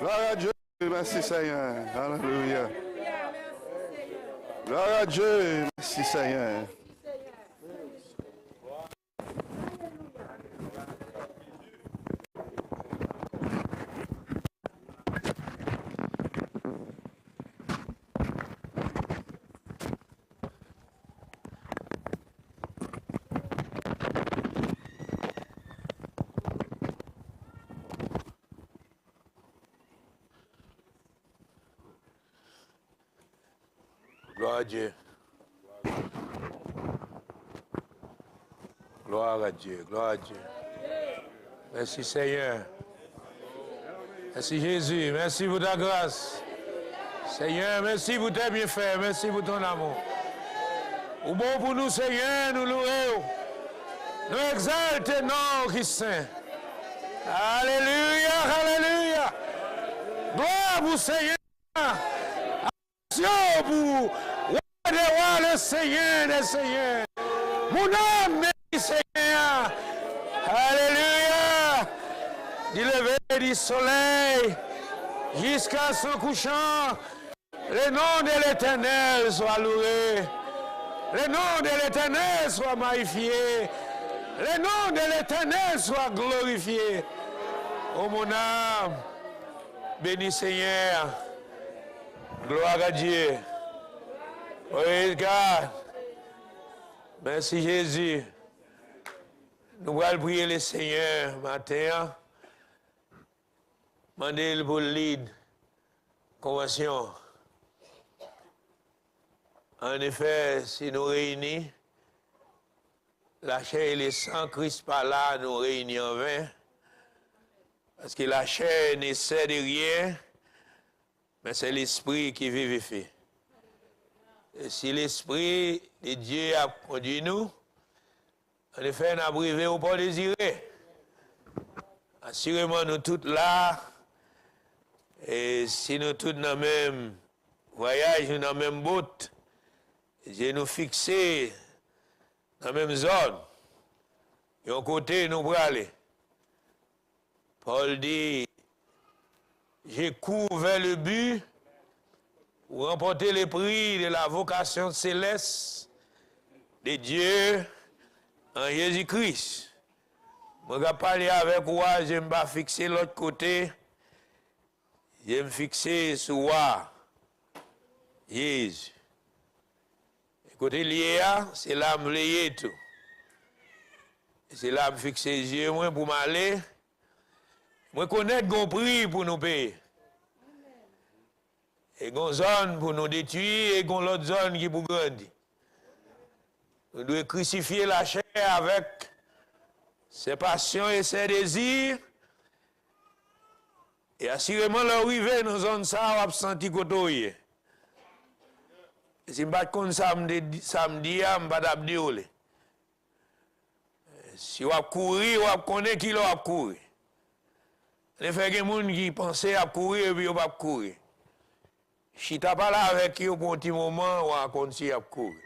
Gloire à Dieu. Merci Seigneur. Alléluia. Gloire à Dieu. Merci Seigneur. Gloire à Dieu. Gloire à Dieu. Gloire à Dieu. Merci Seigneur. Merci Jésus. Merci pour ta grâce. Seigneur, merci pour tes bienfaits. Merci pour ton amour. Ou bon pour nous, Seigneur, nous louons. Nous exaltons non Christ Saint. Alléluia, alléluia. Gloire pour Seigneur. Action pour le Seigneur des Seigneurs. Mon âme bénit Seigneur. Alléluia. Du lever du soleil jusqu'à son couchant, le nom de l'Éternel soit loué. Le nom de l'Éternel soit magnifié. Le nom de l'Éternel soit glorifié. Oh mon âme, bénis Seigneur. Gloire à Dieu. Praise God. Merci Jésus. Nous allons prier le Seigneur matin. Mandez pour le lead. Convention. En effet, si nous réunis, la chair et le sang, Christ par là, nous réunissent en vain. Parce que la chair ne sert de rien, mais c'est l'esprit qui vivifie. Et si l'esprit de Dieu a conduit nous, en effet, nous avons privé ou pas désiré. Assurément, nous tous là, et si nous tous dans le même voyage, nous dans le même bout, Dieu nous fixé dans la même zone. Et un côté, nous pour aller. Paul dit, je cours vers le but pour remporter le prix de la vocation céleste de Dieu en Jésus-Christ. Je vais parler avec vous, je ne vais pas fixer l'autre côté, je vais me fixer sur moi, Jésus. Côté lié, c'est là que je lié tout. C'est là que je fixe les yeux pour m'aller. Je connais qu'on prix pour nous payer. Et qu'on zone pour nous détruire et qu'on l'autre zone qui pour grandir. Nous devons crucifier la chair avec ses passions et ses désirs. Et assurément, l'arrivée dans zone ça, on va sentir côté. Si je ne suis pas samedi, je ne vais pas dire. Si on courir, on connaît qui va courir. En effet, il y a des gens qui pensent à courir et puis on va courir. Si tu n'as pas là avec eux pour un petit moment, on va continuer à courir.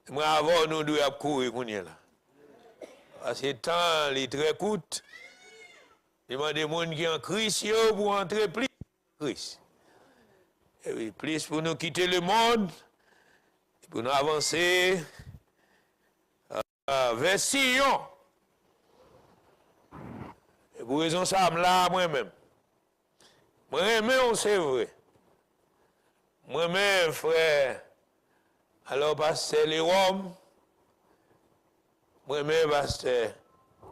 Mais avant, nous devons courir. Parce que le temps est très court. Il y a des gens qui sont en Christ pour entrer plus en Christ. Et plus pour nous quitter le monde, pour nous avancer vers Sion. Et pour raison ça, là, moi-même. Moi-même, c'est vrai. Moi-même, frère, alors pasteur Lérom, moi-même, pasteur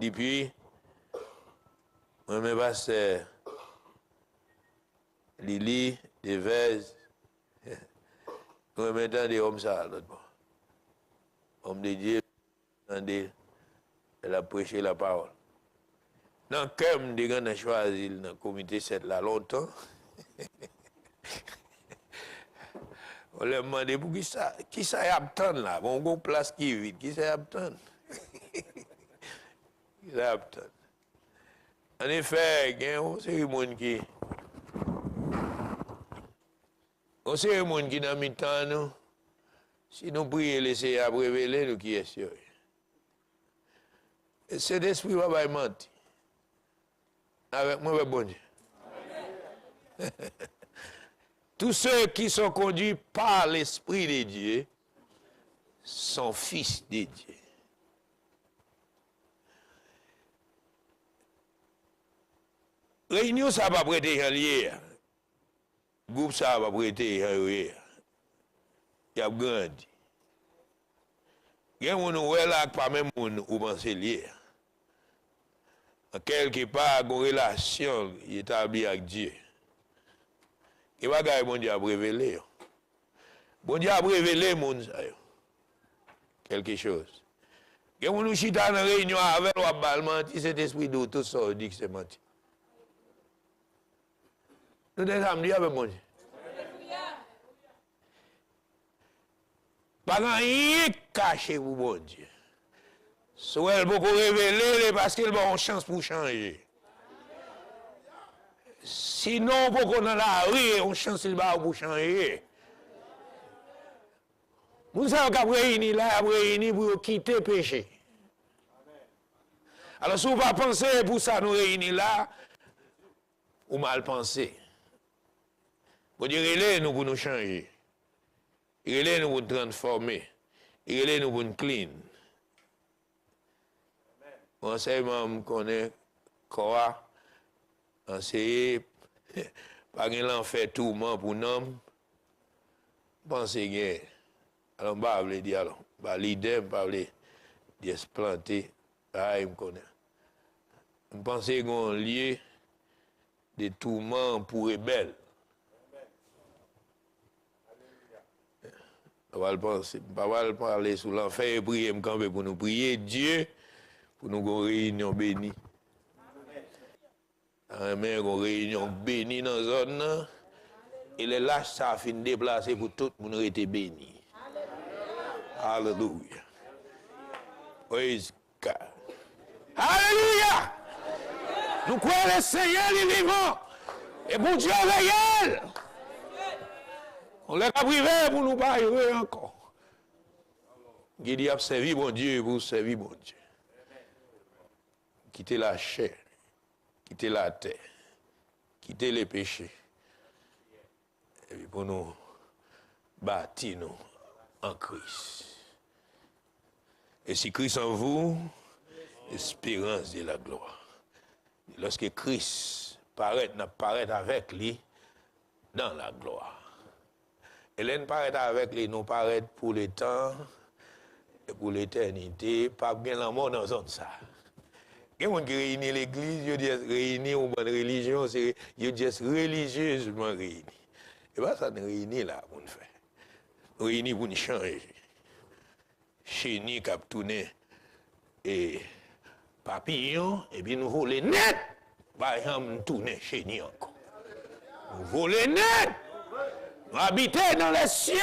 Dupuis, moi-même, pasteur Lili, Devez, nous mettons des hommes ça, l'autre bord. Homme de Dieu, elle a prêché la parole. Dans le cœur, on a choisi dans le comité 7 là longtemps. On leur demandé pour qui ça y a là, bon place qui est vide, qui ça y a Qui ça y a En effet, il y a un monde qui. On sait le monde qui n'a mis temps, nous. Si nous prions, laissez à révéler nous qui est sûr. Et cet esprit va pas mentir. Avec moi, bon Dieu. Tous ceux qui sont conduits par l'Esprit de Dieu sont fils de Dieu. Réunion, ça va prêter hier. Groupe, ça va prêter hier. Il y a grandi. Il y a un nouvel là, pas même ou penser lié. Quelque part, une relation établie avec Dieu. Et pas que bon Dieu a révélé. Bon Dieu a révélé monde ça. Quelque chose. Et on nous chita dans réunion avec le bal menti, cet esprit d'auto sort dit que c'est menti. Nous sommes samedi avec mon Dieu. Pas rien caché pour bon Dieu. Soit elle peut révéler parce qu'elle a une chance pour changer. Sinon, pour qu'on dans la rue, on chance pour changer. Nous savons réunir là, réunir pour quitter le péché. Alors, si vous ne pas penser pour ça, nous réunir là, ou mal penser. Vous direz, nous pour nous changer. Il est nous pour nous transformer. Il est nous pour nous clean. Enseignement, qu'on est quoi, enseigner, pas qu'il en fait tout le pour nous, pensez bien. Alors, je vais dire, alors, l'idée, je vais dire, se planter, je connais. Je pense qu'il y a un lieu de tourment pour rebelles. Je vais parler sur l'enfer et prier pour nous prier Dieu, pour nous réunion bénie. Amen, une réunion bénie dans la zone. Et les lâches, ça a fini de déplacer pour tout le monde être béni. Alléluia. Praise God. Alléluia. Nous croyons le Seigneur est vivant. Et bon Dieu est réel. On l'a privé pour nous parler encore. Il dit a servi bon Dieu pour servir bon Dieu. Quitter la chair, quitter la terre, quitter les péchés. Et puis pour nous bâtir nous en Christ. Et si Christ en vous, espérance de la gloire. Lorsque Christ paraît avec lui dans la gloire. Et l'un paraît avec lui, nous paraît pour le temps et pour l'éternité, pas bien la mort dans zone ça. Il y a des gens qui réunissent l'église, ils disent réunir une bonne religion, ils disent religieusement réunis. Et bien ça nous réunit là, on fait. Réunir pour nous changer. Chez nous, qui a tourné et papillon, et puis nous voler net. Par exemple, nous tourner chez nous encore. Nous voler net. Nous habiter dans les cieux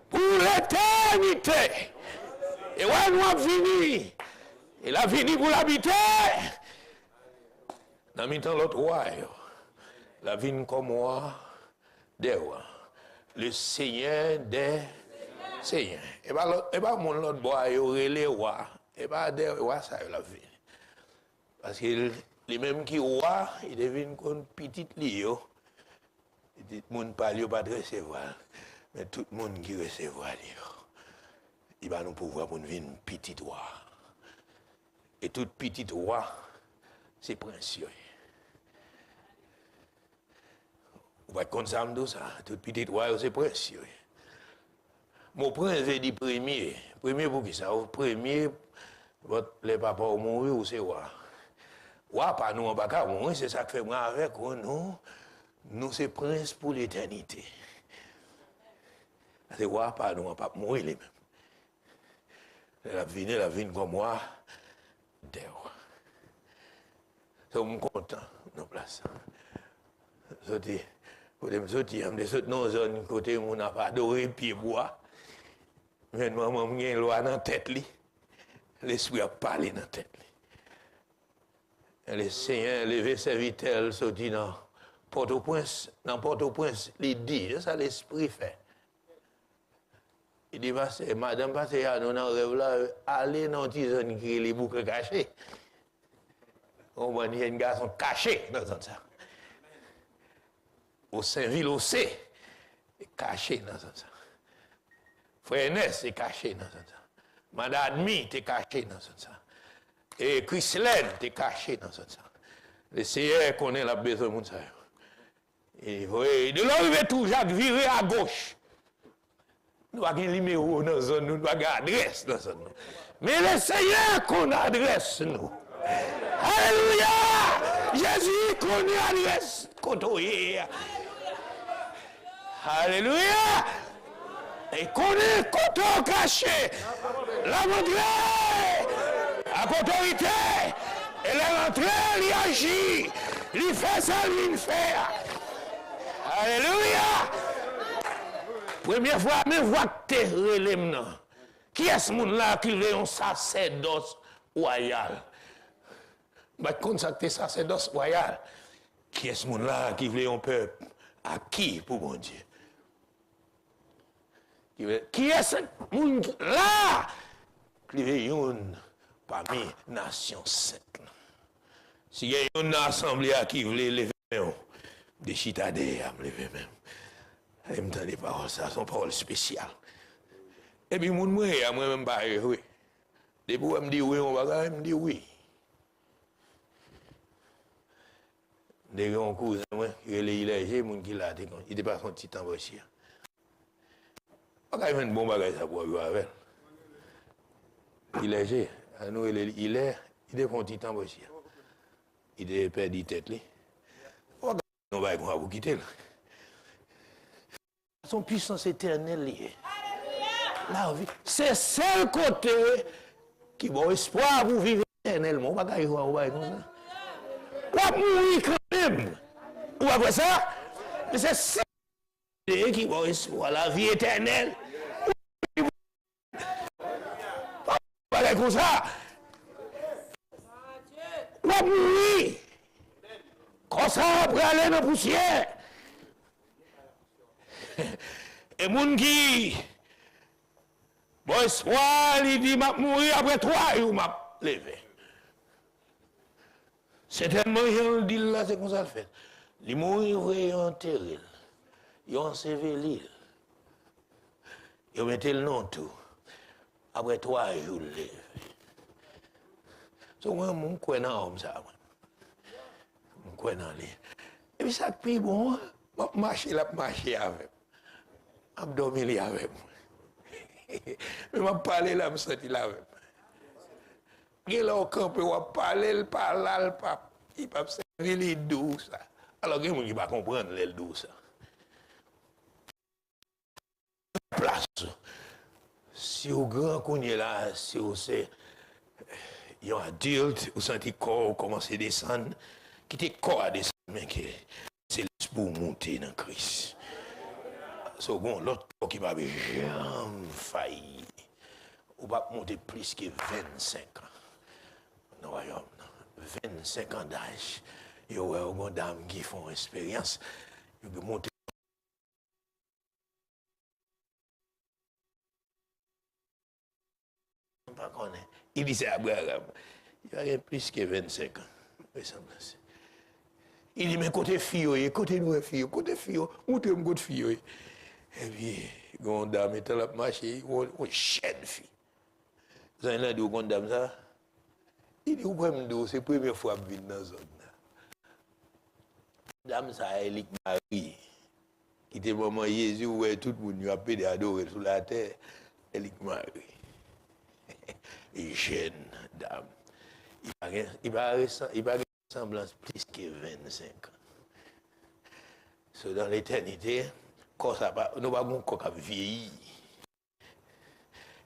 pour l'éternité. Et ouais, nous avons fini. Il a fini pour l'habiter. Dans le temps, l'autre roi, la vie comme moi, des rois. Le Seigneur des Seigneurs. Et pas mon l'autre bois, il aurait les rois. Et pas des rois, ça la vie. Parce que les mêmes qui rois, ils deviennent comme petite lio. Tout le monde parle, pas de recevoir. Mais tout le monde qui recevoir, il va nous pouvoir pour nous venir petit roi. Et tout petit roi, c'est prince. Vous voyez comme ça, tout petit roi, c'est prince. Mon prince veut dire premier. Premier pour qui ça? Premier, les papas ont mouru ou c'est roi? Roi, pas nous, on va pas mourir, c'est ça que fait moi avec nous. Nous, c'est prince pour l'éternité. C'est roi, pas nous, on va pas mourir les mêmes. La vie comme moi, des rois. Je suis content, nos places. Je sortir, dans une zone côté où on n'a pas adoré pied bois. Mais maman, il y a une loi dans la tête. L'esprit a parlé dans la tête. Le Seigneur levé serviteur, sorti dans Port-au-Prince. Dans Port-au-Prince, il dit, ça l'esprit fait. Il dit, madame, parce que nous avons rêve là, allez dans une zone qui est les boucles cachées. On va dire un garçon caché dans ça. au Saint-Ville, au C, caché dans ça. Frère Ernest est caché dans ça. Madame Admi est caché dans ça. Et Christelaine est caché dans ça. Le Seigneur connaît la besoin de ça. Et de l'arrivée tout, Jacques viré à gauche. Nous avons un numéro dans la zone, nous avons une adresse dans la zone. Mais le Seigneur connaît l'adresse, nous. Alléluia! Jésus connaît l'adresse. Alléluia! Et connaît côté caché. La montrée à autorité. Elle est rentrée, elle agit. Il fait ça, il fait. Alléluia! Première fois, mais vois que tu relèves. Qui est ce monde-là qui veut un sacerdoce royal? Mais quand ça que sacerdoce royal, qui est ce monde-là qui veut un peuple acquis pour mon Dieu? Qui est ce monde-là qui veut un parmi les nations saintes? S'il y a une assemblée qui veut lever des chitadés à me lever même. Et me des paroles, ça sont paroles spéciales. Et puis, moi-même, pas oui. Depuis que je me dis oui, on va me dire oui. Des grands cousins, il est léger, il n'était pas son petit temps aussi. Pas un bon bagage pour vivre avec. Il est léger. Il est son petit temps aussi. Il est perdu tête. On va vous quitter. Son puissance éternelle liée. La vie, c'est seul côté qui va espoir pour vivre éternellement. On va pas comme ça. On va mourir quand même. Ou après ça, mais c'est seul côté qui va espoir la vie éternelle. On va comme ça. On va mourir. Comme ça, après aller dans la poussière. Et moun qui, bon espoir, il dit, m'a mourir après 3 jours, m'a levé. C'est tellement, il dit là, c'est comme ça le fait. Il mourir, il enterré, il enseveli, il mettait le nom tout. Après 3 jours, il levé. So, moi, je crois dans l'homme, ça. Je crois dans lui. Et puis, ça, puis bon, je marche avec. Je dormir avec moi. Mais je parle là, je sens là avec moi. Il est au camp, je parle, il va servir les douces. Alors, il ne va pas comprendre les douces. Place. Si au grand qu'on est là, si vous êtes un adulte, vous sentez le corps commencer à descendre, quittez le corps à descendre, mais c'est pour monter dans Christ. So, bon, l'autre qui va jamais faillir. On va monter plus que 25 ans. Dans le royaume. 25 ans d'âge. Il y a des dames qui font expérience. Ils vont monter. Il disait à Abraham, il y a plus que 25 ans. Il dit, mais côté fille, côté nous, côté fille, montrez moi côté fille. Et puis, quand dame est là, marché, on chaîne fille. Vous avez dit, quand dame ça, il dit, vous pouvez me dire, c'est la première fois que je viens dans la zone. Dame ça, elle est Marie, qui était maman Jésus, où tout le monde a pédé adorer sur la terre, elle est Marie. Et jeune dame. Il va avoir ressemblance plus que 25 ans. So, dans l'éternité, nous n'avons pas encore vieilli.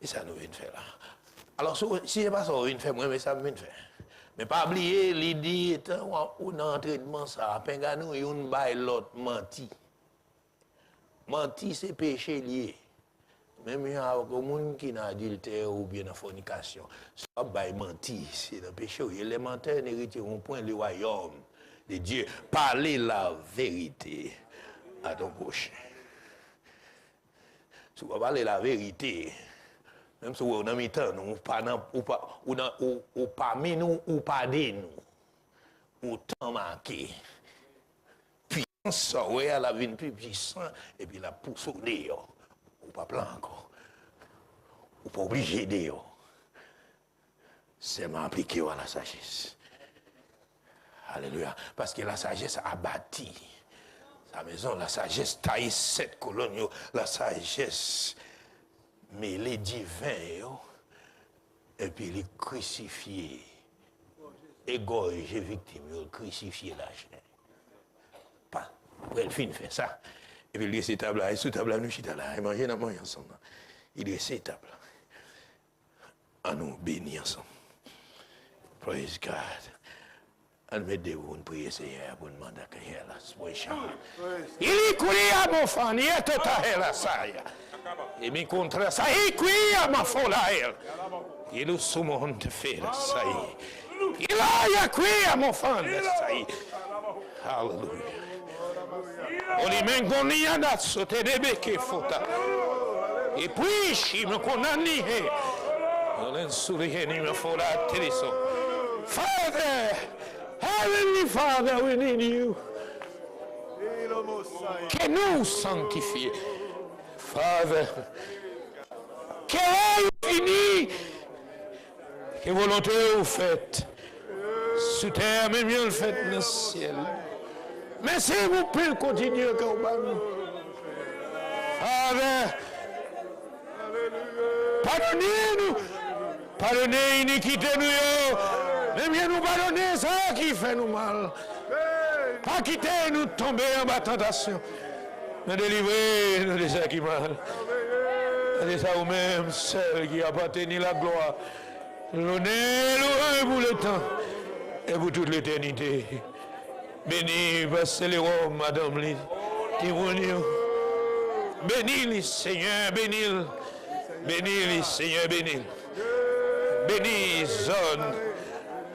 Et ça nous vient de faire là. Alors, si ce n'est pas ça, on vient de faire, moi, mais ça me vient de faire. Mais pas oublier, l'idée étant, on a entraînement ça, à Pengano, et on baille l'autre menti. Menti, c'est péché lié. Même il y a des gens qui sont adultère ou bien en fornication. Ça va mentir, c'est un péché. Les menteurs n'hériteront point le royaume de Dieu. Parlez la vérité à ton prochain. Si vous parlez la vérité, même si vous avez temps, ou parmi nous, ou pas de nous, ou temps manqué, puis ça, ouais, elle a vu plus puissant, et puis la pousse au dehors. Ou pas plein encore. Ou pas obligé dehors. C'est m'appliquer à la sagesse. Alléluia. Parce que la sagesse a bâti sa maison, la sagesse taille 7 colonnes, la sagesse mêlée divin, et puis les crucifiés, égorgés, victimes, crucifiés la chair. Pas. Elle finit fait ça. Et puis il laisse ces tables là, et sous table là, nous chita là, et manger, nous manger ensemble. Il laisse ces tables là. À nous bénir ensemble. Praise God. Mettez-vous une prière, Seigneur, pour demander que il y a la soirée. Il y a mon fan, il y a tout à la saille. Et mi contre ça, il y a ma folle à elle. Il est sous mon te fait la saille. Il y a qui à mon fan, la saille. Hallelujah. On y met qu'on y a dat sauté des béquets fouta. Et puis, je me condamne. On est sourire, il me faut la téléson. Father, Heavenly Father, we need you. Que nous sanctifier. Father, que fini. Que volonté vous faites. Sous terre, mais mieux le faites dans le ciel. Mais s'il vous plaît, continuez quand vous Father, pardonnez-nous. Pardonnez l'iniquité nous. Mais bien nous pardonner ça qui fait nous mal. Pas quitter nous tomber en bas tentation. Mais délivrer nous de ça qui mal. C'est ça vous-même, seul qui appartient la gloire. L'honneur pour le temps et pour toute l'éternité. Béni, Pasteur Léon, Madame Lise, témoignons. Béni le Seigneur, béni. Béni le Seigneur, béni. Béni zone.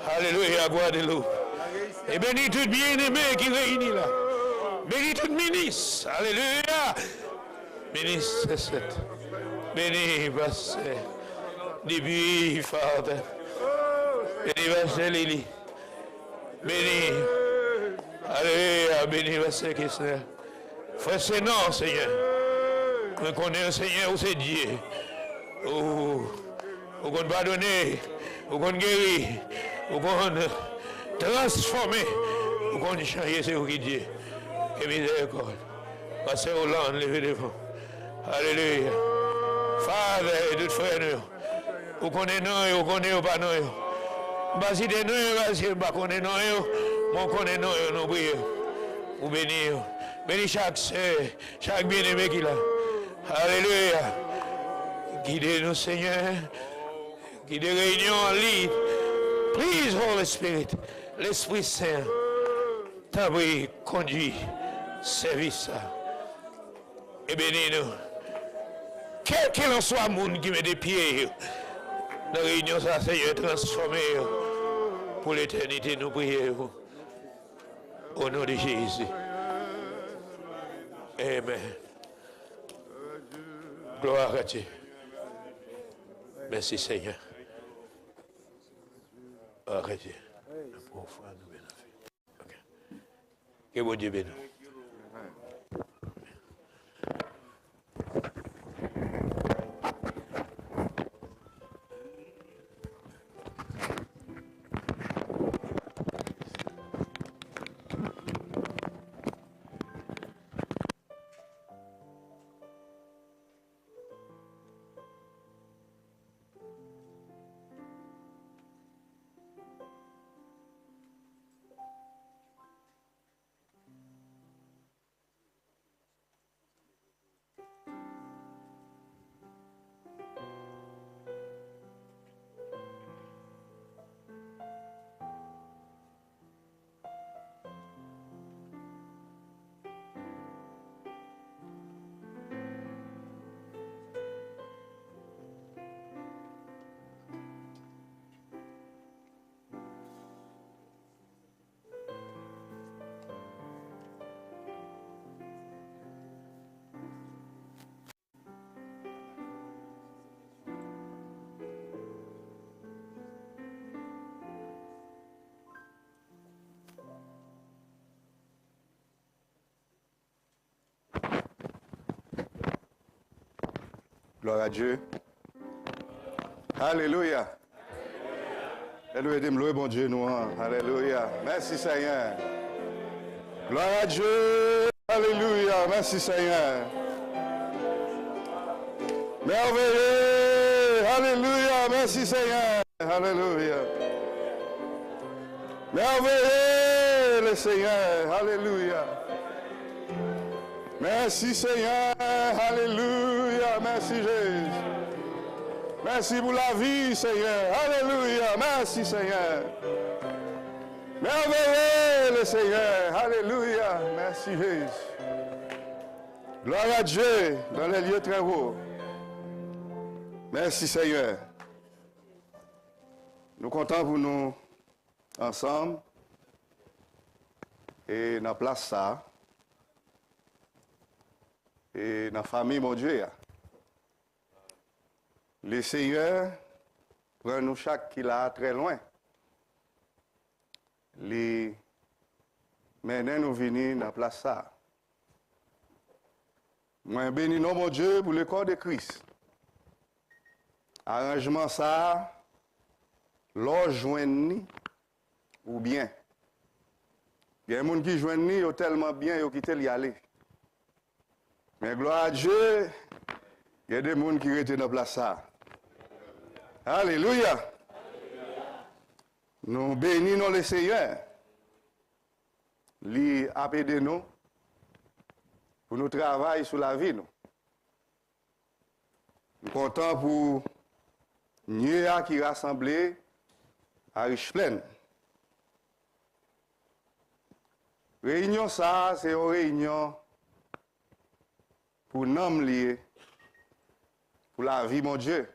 Alléluia, Guadeloupe. Et béni tout bien-aimé qui réunit là. Béni tout ministre. Alléluia. Ministre, c'est béni, Pasteur. Depuis, Father. Béni, Pasteur Lili. Béni. Alléluia, béni, Pasteur Kessler. Frère, c'est non, Seigneur. Je connais un Seigneur où c'est Dieu. Où qu'on pardonner, où qu'on guérir, où qu'on transformer, où qu'on changer, c'est où qui Dieu. Et miséricorde. Passez au land, levez devant. Alléluia. Father, et tout frère, nous. Où qu'on est non, où qu'on est pas non. Basi de nous, basi pas qu'on est non, mon qu'on est non, nous prions. Ou bénir. Bénis chaque sœur, chaque bien-aimé qui l'a. Alléluia. Guidez-nous, Seigneur. Guidez réunion en ligne. Please, Holy Spirit, l'Esprit Saint, t'abri, conduit, service. Et bénis-nous. Quel qu'il en soit, monde qui met des pieds dans la réunion, ça, Seigneur, transformé pour l'éternité, nous prions. Au nom de Jésus. Amen. Gloire à Dieu. Merci Seigneur. Arrêtez. Que bon Dieu bénisse. Gloire à Dieu. Alléluia. Alléluia, bon Dieu, nous. Alléluia. Merci Seigneur. Gloire à Dieu. Alléluia. Merci Seigneur. Merveilleux. Alléluia. Merci Seigneur. Alléluia. Merveilleux le Seigneur. Alléluia. Merci Seigneur. Alléluia. Merci Jésus. Merci pour la vie Seigneur. Alléluia. Merci Seigneur. Merveilleux le Seigneur. Alléluia. Merci Jésus. Gloire à Dieu dans les lieux très hauts. Merci Seigneur. Nous comptons pour nous ensemble et dans la place ça et dans la famille mon Dieu. Le Seigneur prend nous chaque qui là très loin. Les maintenant nous venons dans la place ça. Moi bénis non mon Dieu pour le corps de Christ. Arrangement ça l'on joindre ou bien. Il y a des gens qui joignent ni tellement bien ils quittent y aller. Mais gloire à Dieu, il y a des gens qui restent dans la place ça. Alléluia. Nous bénissons le Seigneur. Lui a aidé nous pour nous travailler sur la vie. Nous sommes contents pour nous qui rassemblés à Richplaine. Réunion ça, c'est une réunion pour nous lier, pour la vie, mon Dieu.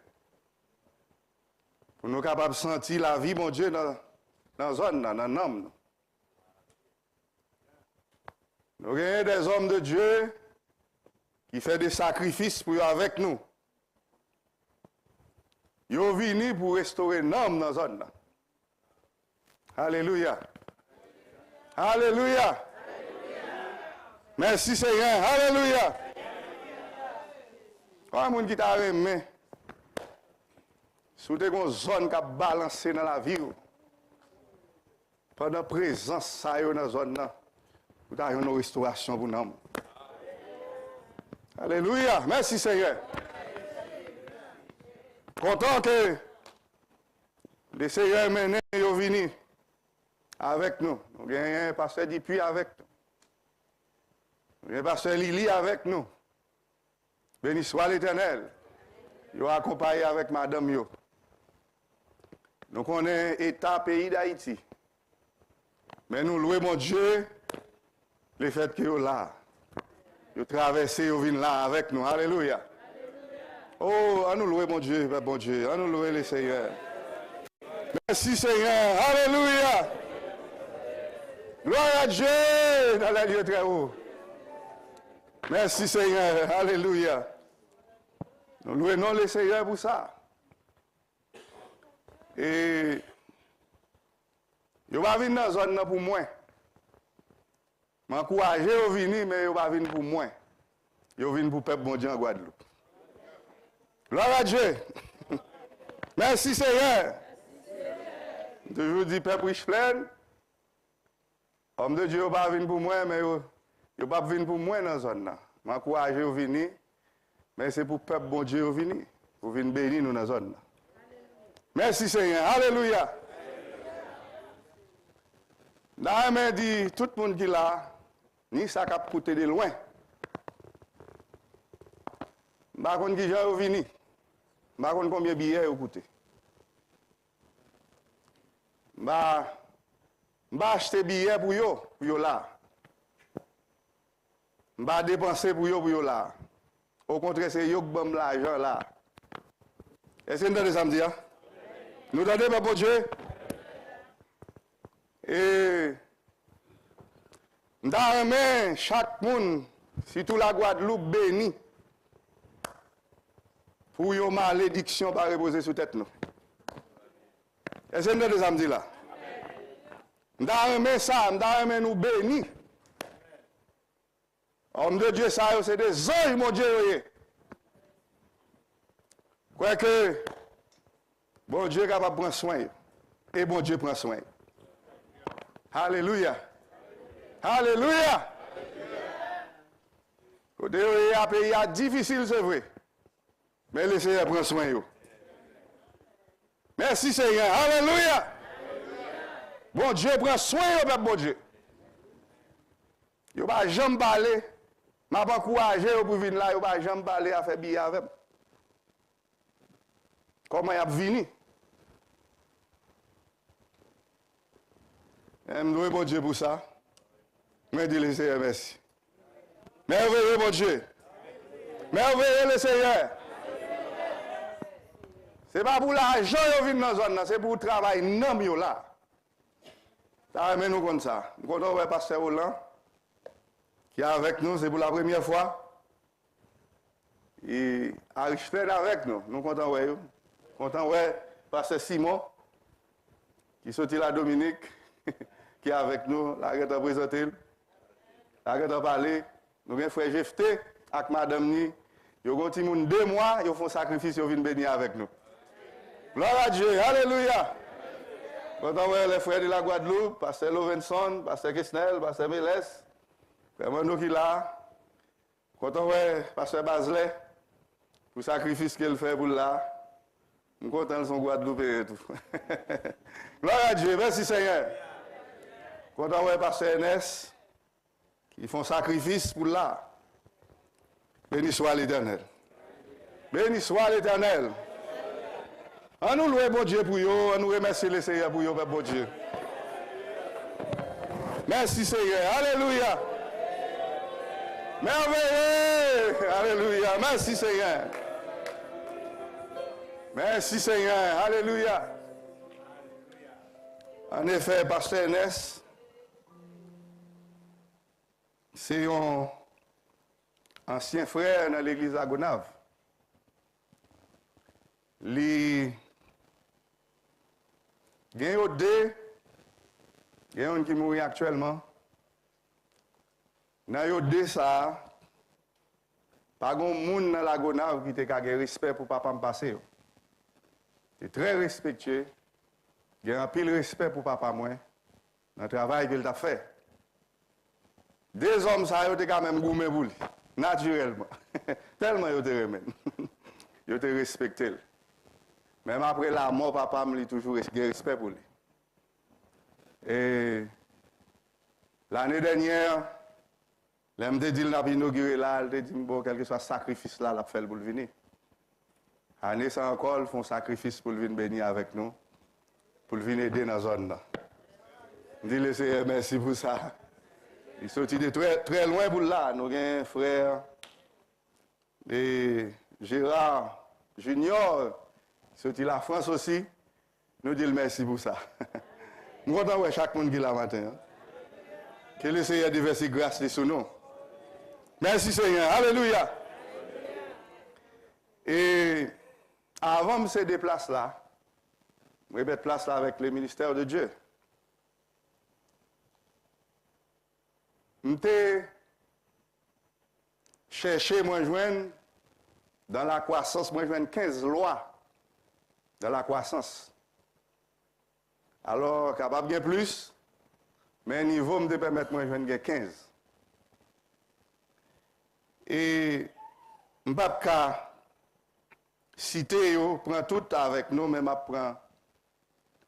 Pour nous capables de sentir la vie, mon Dieu, dans la zone, dans l'homme. Nous avons des hommes de Dieu qui font des sacrifices pour avec nous. Ils sont venus pour restaurer l'homme dans la zone. Alléluia. Alléluia. Merci Seigneur. Alléluia. Quand un monde qui t'a remis, sous une zone qui a balancé dans la vie, pendant la présence ça dans la zone, vous avez une restauration pour nous. Alléluia. Merci Seigneur. Content que le Seigneur mené est venu avec nous. Nous avons un pasteur Dupuis avec nous. Nous avons un pasteur Lili avec nous. Béni soit l'Éternel. Ils ont accompagné avec madame yo. Nous connaissons l'État pays d'Haïti. Mais nous louons mon Dieu le fait que vous là. Vous traversez, vous venez là avec nous. Alléluia. Oh, à nous louer mon Dieu, bon Dieu. À nous louer le Seigneur. Merci Seigneur. Alléluia. Gloire à Dieu dans les lieux très hauts. Merci Seigneur. Alléluia. Nous louons le Seigneur pour ça. Et je ne vais pas venir dans la zone pour moi. Je m'encourage à venir, mais je ne vais pas venir pour moi. Je viens pour le peuple bon Dieu en Guadeloupe. Gloire à Dieu. Merci Seigneur. Je toujours dis peuple Richplaine. Homme de Dieu, ne va pas venir pour moi, mais il ne va pas venir pour moi dans la zone. Je m'encourage à venir, mais c'est pour le peuple bon Dieu venir. Pour venir bénir nous dans la zone. Merci Seigneur. Alléluia. Là, je dis, tout le monde qui est là, ni ça qui a coûté de loin. Je ne sais pas qui est venu. Je ne sais pas combien de billets vous coûté. Je vais acheter des billets pour vous là. Je vais dépenser pour vous là. Au contraire, c'est eux qui donnent l'argent là. Est-ce que vous entendez ça me dire? Nous entendez, mon Dieu? Et nous avons chaque monde, surtout la Guadeloupe, béni. Pour une malédiction pas reposer sur tête nous. Est-ce que vous entendez ça me dire là? Nous avons ça, nous avons nous béni. Homme de Dieu, ça, c'est des anges, mon Dieu. Quoi que bon Dieu est capable de prendre soin. Et bon Dieu prend soin. Alléluia. Alléluia. Côté un pays difficile, c'est vrai. Mais le Seigneur prend soin. Merci Seigneur. Alléluia. Bon Dieu prend soin, peuple bon Dieu. Yo pas jamais parler. M'a pas encouragé pour venir là, yo pas jamais parler à faire billet avec. Comment y a venu? Je dois bon Dieu pour ça. Je dis le Seigneur merci. Merveilleux mon Dieu. Merveilleux le Seigneur. Ce n'est pas pour l'argent que vient dans la zone, c'est pour le travail non là. Ça amène nous comme ça. Nous comptons le pasteur Roland qui est avec nous, c'est pour la première fois. Et Aristide avec nous. Nous comptons ouais. Content ouais pasteur Simon qui sortit la Dominique qui est avec nous, la reine présenter, la reine parler. Nous avons frère Jefté avec madame Ni. Ils ont 2 mois, ils font sacrifice, ils viennent bénir avec nous. Gloire à Dieu, alléluia. Quand on voit les frères de la Guadeloupe, pasteur Lovenson, pasteur Kesnel, pasteur Mélès, frère Mano qui est là. Quand on voit pasteur Baselet, pour le sacrifice qu'il fait pour là, nous sommes contents de son Guadeloupe et tout. Gloire à Dieu, merci Seigneur. Quand on voit pasteur Ernest, qui font sacrifice pour là, béni soit l'Éternel. Béni soit l'Éternel. On nous loue bon Dieu pour eux, on nous remercie le Seigneur pour eux, bon Dieu. Merci Seigneur, alléluia. Merveilleux, alléluia. Merci Seigneur. Merci Seigneur, alléluia. En effet, pasteur Ernest, c'est un ancien frère dans l'église à Gonave. Il y a un qui mourit actuellement. Dans les 2 ça, pas grand monde dans la Gonave qui a respect pour papa me passer. C'est très respectueux. Il y a un pile respect pour papa moi dans le travail qu'il a fait. 2 hommes ça ont quand même gourmé pour lui, naturellement. Tellement ils te remettent. Ils te respecté. Même après la mort, papa me toujours respect pour lui. Et l'année dernière, l'homme dit qu'il a inauguré là, il dit bon, quel que soit sacrifice là, il a fait pour le venir. Année sans encore, ils font sacrifice pour le venir bénir avec nous, pour le venir aider dans la zone là. Je dis le Seigneur merci pour ça. Il sortit de très loin pour là. Nous avons un frère Gérard Junior. Sorti la France aussi, nous disons merci pour ça. Nous comptons voir chaque monde qui est là matin. Que le Seigneur déverse grâce sur nous. Merci Seigneur. Alléluia. Et avant de se déplacer là, je vais mettre place là avec le ministère de Dieu. Je cherché, moi, joindre dans la croissance, moi, joindre 15 lois dans la croissance. Alors, capable de plus, mais niveau me permettre moi de 15. Et je ne peux pas citer, prends tout avec nous, mais je prends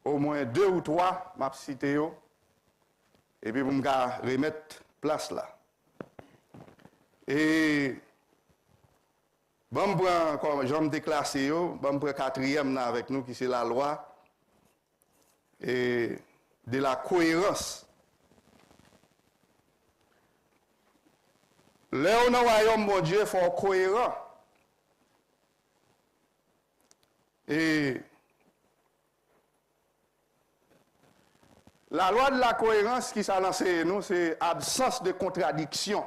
au moins 2 ou 3, je citer, et puis je me remettre place là. Et bon, comme je me déclassé, bon, prend 4e avec nous, qui c'est la loi et de la cohérence. Là, on a royaume, mon Dieu, il faut cohérent. Et la loi de la cohérence qui s'est lancée, nous, c'est absence de contradiction.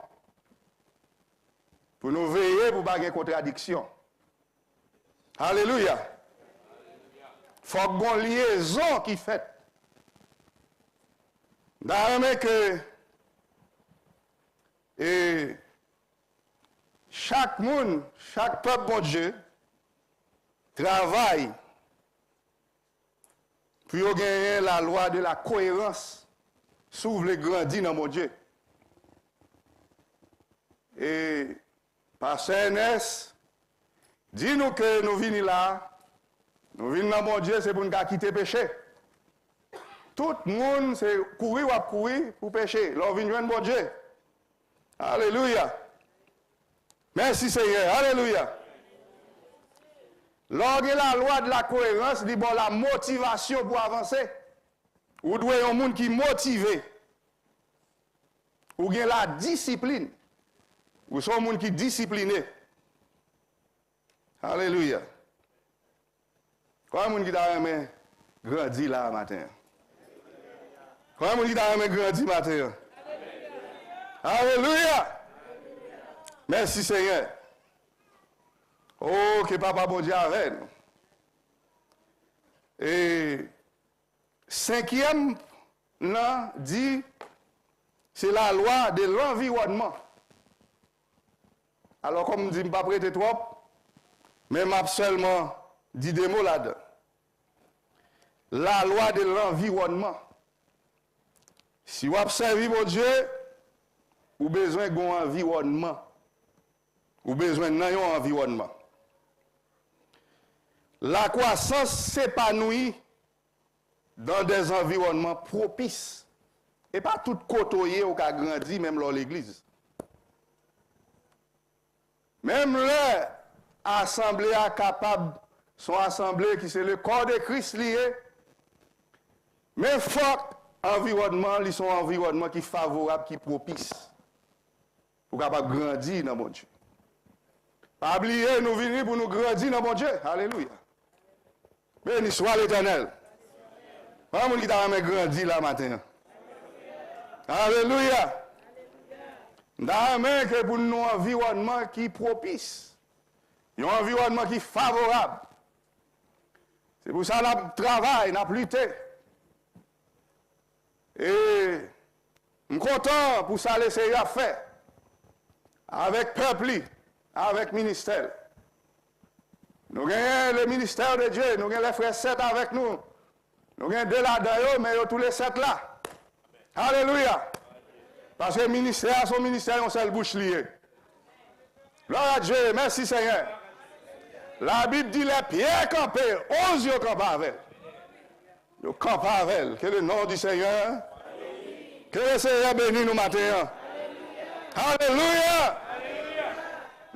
Pour nous veiller pour ne pas de contradiction. Alléluia. Il faut qu'il y ait une liaison qui fait. D'ailleurs, que chaque monde, chaque peuple, bon Dieu, travail pour gagner la loi de la cohérence, si vous voulez grandir dans mon Dieu. Et Pasteur Ernest, dis-nous que nous venons là, nous venons dans mon Dieu, c'est pour nous quitter le péché. Tout le monde, c'est courir ou courir pour pécher. Là, on vient joindre mon Dieu. Alléluia. Merci Seigneur. Alléluia. Lorsque la loi de la cohérence dit bon la motivation pour avancer. Vous devez un monde qui est motivé. Ou bien la discipline. Ou sont un monde qui est discipliné. Alléluia. Combien de monde qui t'a grandi là matin? Combien de monde qui t'a grandi matin? Alléluia. Merci Seigneur. Oh, que papa bon Dieu avec nous. Et cinquième, là, dit, c'est la loi de l'environnement. Alors, comme je ne dis, je ne pas prêter trop, mais je seulement dit des mots là-dedans. La loi de l'environnement. Si vous observez mon Dieu, vous avez besoin d'un environnement. Vous avez besoin d'un environnement. La croissance s'épanouit dans des environnements propices. Et pas tout côtoyer ou qu'a grandi, même dans l'église. Même l'assemblée capable, son assemblée qui c'est le corps de Christ lié, mais faut environnement, ils sont environnement qui est favorable, qui est propice. Pour capable grandir dans mon Dieu. Pas oublier, nous venons pour nous grandir dans mon Dieu. Alléluia. Béni soit l'Éternel. Pas mon qui t'a grandi là matin. Alléluia. D'amen que pour nous un environnement qui est propice. Un environnement qui est favorable. C'est pour ça que nous travaillons, nous luttons. Et je suis content pour ça laisser à faire. Avec peuple, avec ministère. Nous avons le ministère de Dieu, nous avons les frères 7 avec nous. Nous avons deux là-dedans, mais tous les 7 là. Alléluia. Parce que le ministère, son ministère, on seule bouche liée. Gloire à Dieu, merci Seigneur. La Bible dit les pierres campées, ose yo camper avec. Yo camper avec. Que le nom du Seigneur. Que le Seigneur bénisse nous matin. Alléluia.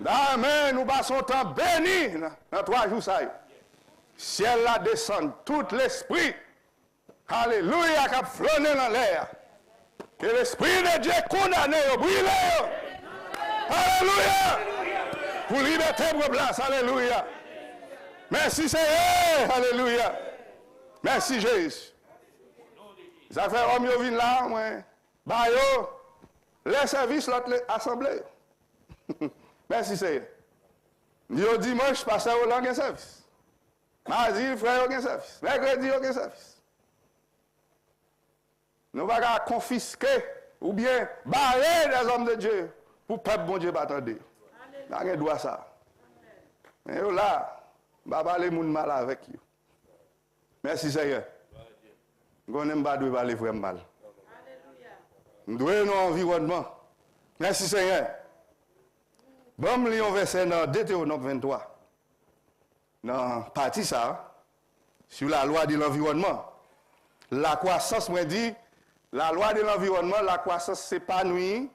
Amen. Nous passons temps béni dans 3 jours. Ciel là descend, tout l'esprit. Alléluia, qui a flâné dans l'air. Que l'esprit de Dieu condamné, brûlé. Alléluia. Pour liberté pour place. Alléluia. Merci Seigneur. Alléluia. Merci Jésus. Ça fait homme yo vin là, moi. Bah yo, les services l'autre assemblée. Merci Seigneur. Yo dimanche passer au langue service. Mardi frère au service. Mercredi au service. Nous ne pouvons pas confisquer ou bien barrer les hommes de Dieu pour le peuple bon Dieu attendre. Nous avons droit à ça. Mais là, je ne vais pas parler mal avec vous. Merci Seigneur. Nous n'aime pas parler vraiment mal. Nous devons nos environnement. Merci Seigneur. Bon, nous lisons verset dans Deutéronome 23. Dans partie ça, sur la loi de l'environnement. La croissance, moi dit, la loi de l'environnement, la croissance s'épanouit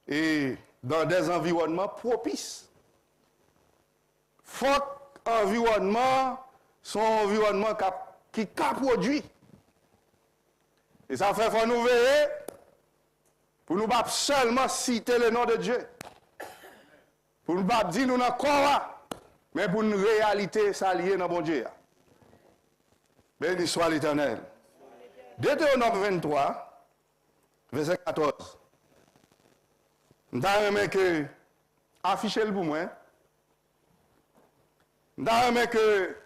et dans des environnements propices. Faut environnement, son environnement qui produit. Et ça fait faut nous veiller pour nous pas seulement citer le nom de Dieu. Pour nous pas dire nous dans quoi, mais pour une réalité s'allier dans bon Dieu. Béni soit l'Éternel. Deutéronome 23, verset 14. Nous avons que afficher le pour moi. Nous avons que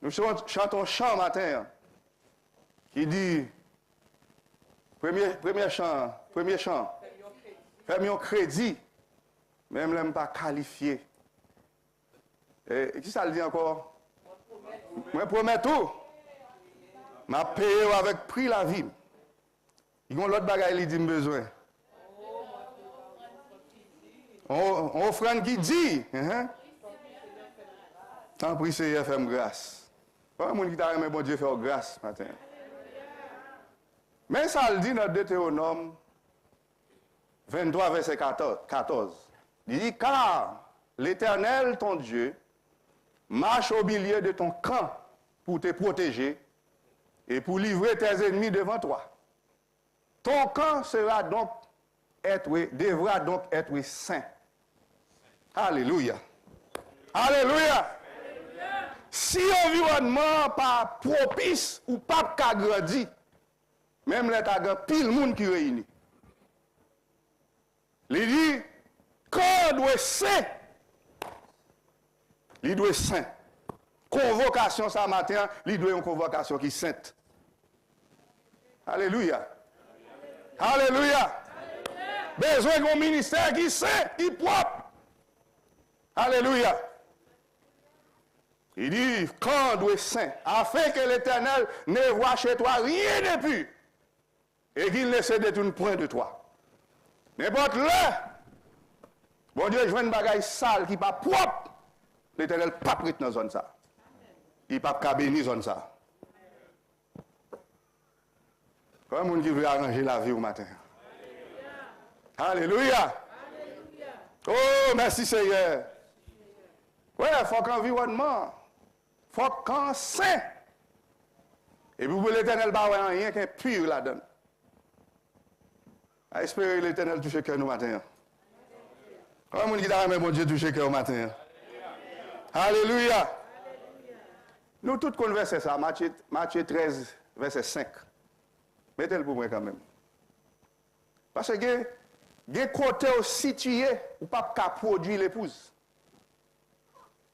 nous chantons un chant matin qui dit premier chant, fais-moi un crédit, même ne pas qualifié. Et qui ça le dit encore? Moi, promets tout. M'a payé avec prix la vie. Il y a l'autre bagaille qui dit besoin. On offrande qui dit. Tant pis, c'est FM grâce. Pas un monde qui t'a aimé, bon Dieu, faire grâce ce matin. Mais ça le dit dans Deutéronome 23, verset 14. Il dit, car l'Éternel, ton Dieu, marche au milieu de ton camp pour te protéger et pour livrer tes ennemis devant toi. Ton camp devra donc être saint. Alléluia. Alléluia. Si l'environnement pas propice ou pas grandi, même les tagas pile monde qui réunit. Il dit, quand doit saint, il doit saint. Convocation ça matin, il doit une convocation qui est sainte. Alléluia. Alléluia. Besoin d'un ministère qui est saint, qui est propre. Alléluia. Il dit, quand doit saint, afin que l'Éternel ne voie chez toi rien de plus, et qu'il ne se détourne point de toi. N'importe là, bon Dieu, je vois une bagaille sale qui n'est pas propre, l'Éternel n'est pas prêt dans la zone ça. Il n'est pas béni dans la zone ça. Comme un monde qui veut arranger la vie au matin. Alléluia. Oh, merci Seigneur. Ouais, il faut qu'environnement, il faut qu'un saint. Et puis, pour l'Éternel, il n'y a rien qu'un pur là-dedans. À espérer l'Éternel touche le cœur nous matin. Comme on dit, mon Dieu touche le cœur au matin. Alléluia. Nous tous conversons ça, Matthieu 13, verset 5. Mettez-le pour moi quand même. Parce que, des côtés situés, ou pas qu'à produire l'épouse.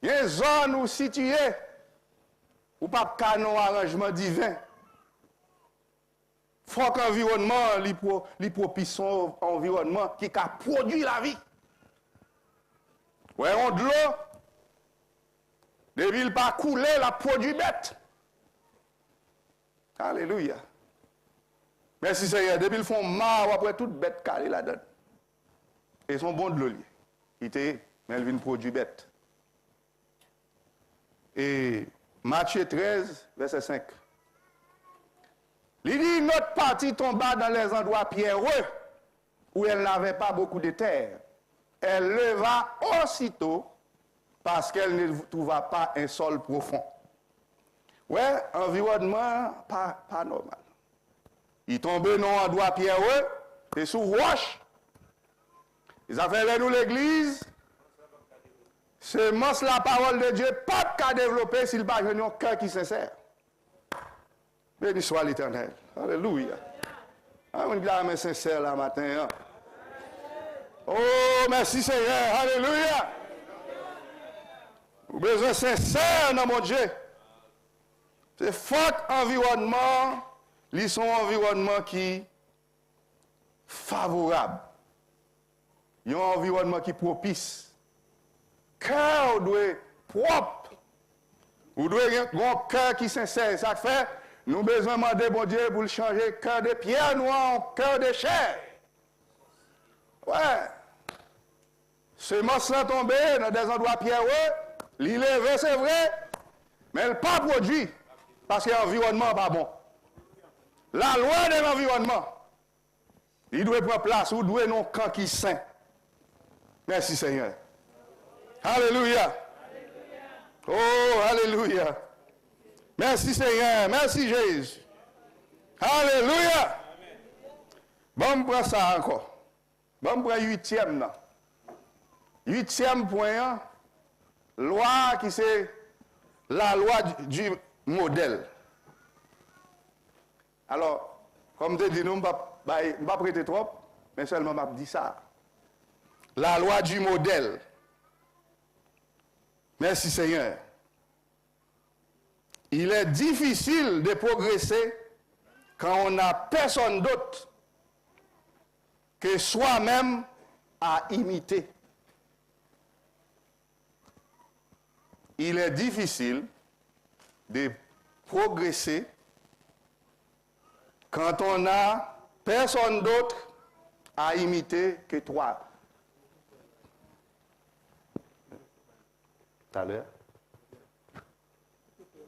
Il y a des zones où situées, ou pas qu'à un arrangement divin. Il faut qu'un environnement, propice un environnement qui a produit la vie. Ouais, on de l'eau, des villes pas couler, la produit bête. Alléluia. Merci Seigneur. Depuis ils font marre après toute bête calée là-dedans. Ils sont bons de l'eau. Ils étaient, mais ils viennent produire bête. Et Matthieu 13, verset 5. Il dit, notre partie tomba dans les endroits pierreux où elle n'avait pas beaucoup de terre. Elle leva aussitôt parce qu'elle ne trouva pas un sol profond. Ouais, environnement pas normal. Il tombait dans un endroit pierreux et sous roche. Ils ont fait nous l'église. Semence la parole de Dieu, pas qu'à développer s'il n'a pas un cœur qui est sincère. Béni soit l'Éternel. Alléluia. On dit la sincère là matin. Oh, merci Seigneur. Alléluia. Vous avez besoin sincère dans mon Dieu. C'est fort environnement. Ils sont environnement qui est favorable. Il y a un environnement qui est propice. Cœur doit être propre. Vous devez avoir un cœur qui est sincère. Ça fait, nous avons besoin de demander bon Dieu pour le changer cœur de pierre noire en cœur de chair. Ouais. Semence là tombée dans des endroits pierreux, l'élevé c'est vrai, mais elle n'est pas produit parce que l'environnement n'est pas bon. La loi de l'environnement, il doit prendre place, vous devez non camp qui saint. Merci Seigneur. Alléluia. Oh, alléluia. Merci Seigneur. Merci Jésus. Alléluia. Bon, on prend ça encore. Bon, on prend 8e là. 8e point, loi qui c'est la loi du modèle. Alors, comme je dis, nous ne pouvons pas prêter trop, mais seulement je dis ça. La loi du modèle. Merci Seigneur. Il est difficile de progresser quand on n'a personne d'autre que soi-même à imiter. il est difficile de progresser quand on n'a personne d'autre à imiter que toi. Tout à l'heure.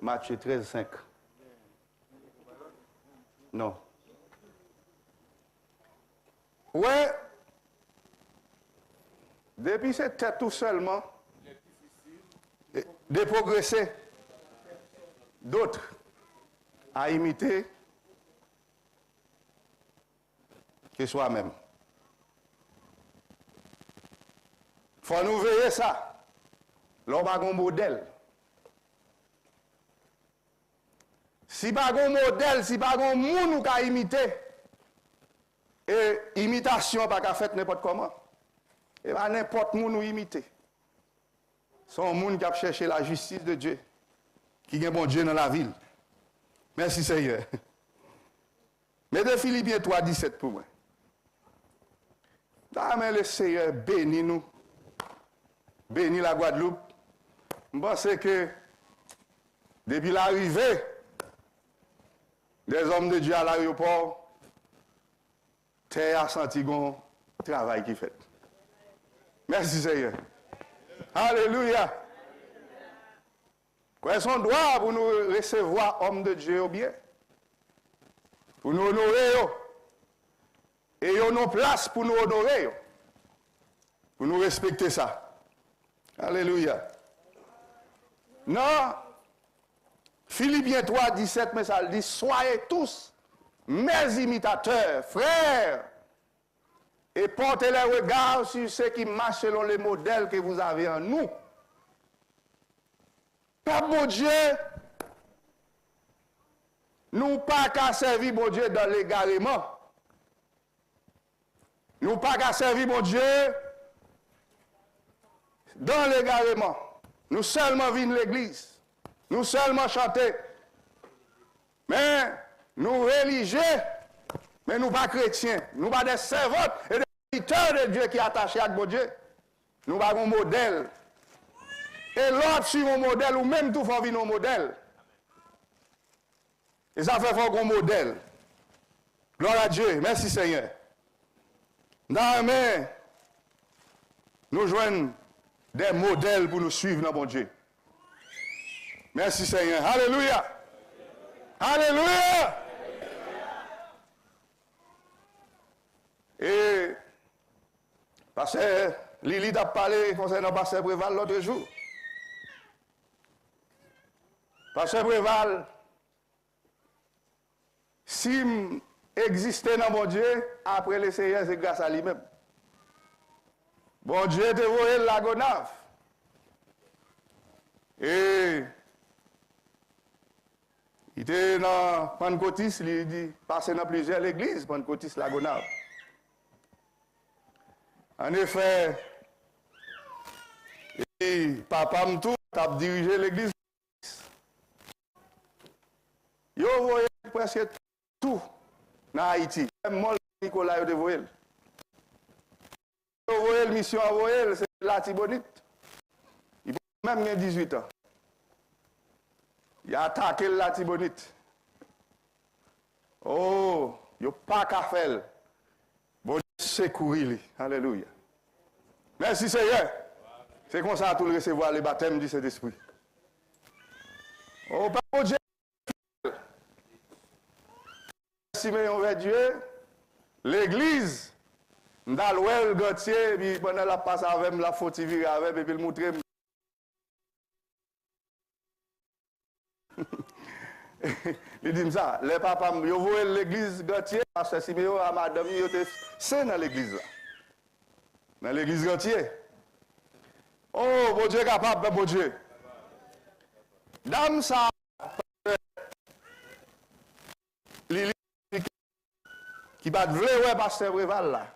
Matthieu 13, 5. Non. Ouais. Depuis c'était tout seulement de progresser d'autres à imiter que soi-même. Il faut nous veiller ça. L'homme a un modèle. Si pas un modèle, si pas un monde qui a imité, et imitation pas qu'à faire n'importe comment. Et pas n'importe qui nous imiter. C'est un monde qui a cherché la justice de Dieu, qui a un bon Dieu dans la ville. Merci Seigneur. Mettez Philippiens 3, 17 pour moi. Amen, le Seigneur bénit nous. Bénit la Guadeloupe. Je pense que depuis l'arrivée des hommes de Dieu à l'aéroport, terre a senti un travail qui fait. Merci Seigneur. Alléluia. Quels sont droits pour nous recevoir hommes de Dieu au bien? Pour nous honorer. Et ils ont nos places pour nous honorer. Pour nous respecter ça. Alléluia. Non. Philippiens 3, 17, mais ça dit, soyez tous mes imitateurs, frères, et portez les regards sur ceux qui marchent selon les modèles que vous avez en nous. Pas mon Dieu, nous pas qu'à servir mon Dieu dans l'égarement. Nous pas qu'à servir mon Dieu dans l'égarement. Nous seulement vivons l'église. Nous seulement chanter. Mais nous religieux, mais nous pas chrétiens. Nous pas des servantes et des serviteurs de Dieu qui sont attachés à mon Dieu. Nous pas un modèle. Et l'autre suit mon modèle ou même tout faut vivre nos modèles. Et ça fait un modèle. Gloire à Dieu. Merci Seigneur. Mais nous joignons des modèles pour nous suivre dans mon Dieu. Merci Seigneur. Alléluia. Alléluia. Et Pasteur Lili a parlé concernant Pasteur Préval l'autre jour. Pasteur Préval, si existait dans mon Dieu, après le Seigneur, c'est grâce à lui-même. Bon Dieu te voyait la gonave. Et il était dans Pentecôtis, il dit, passé dans plusieurs églises, Pentecôtis, la gonave. En effet, et papa m'tou a dirigé l'église. Il voyait presque tout dans Haïti. Même moi, Nicolas, il voyait. Il voyait la mission à voyer, c'est la Tibonite. Il a même 18 ans. Il a attaqué la Tibonite. Oh, il n'y a pas qu'à faire. Bon Dieu, secourir. Alléluia. Merci Seigneur. C'est comme ça à tout le recevoir le baptême du Saint-Esprit. Oh, Père Dieu. Si on veut Dieu, l'église, dans le Gauthier, puis pendant la passe avec la faute virer avec, et puis le montrer. Il dit ça, les papas, ils voient l'église Gauthier, parce que Siméon à madame, ils étaient sains dans l'église là. Dans l'église Gauthier. Oh, bon Dieu capable, bon Dieu. Dame ça, qui va vouloir ouais pasteur Préval là.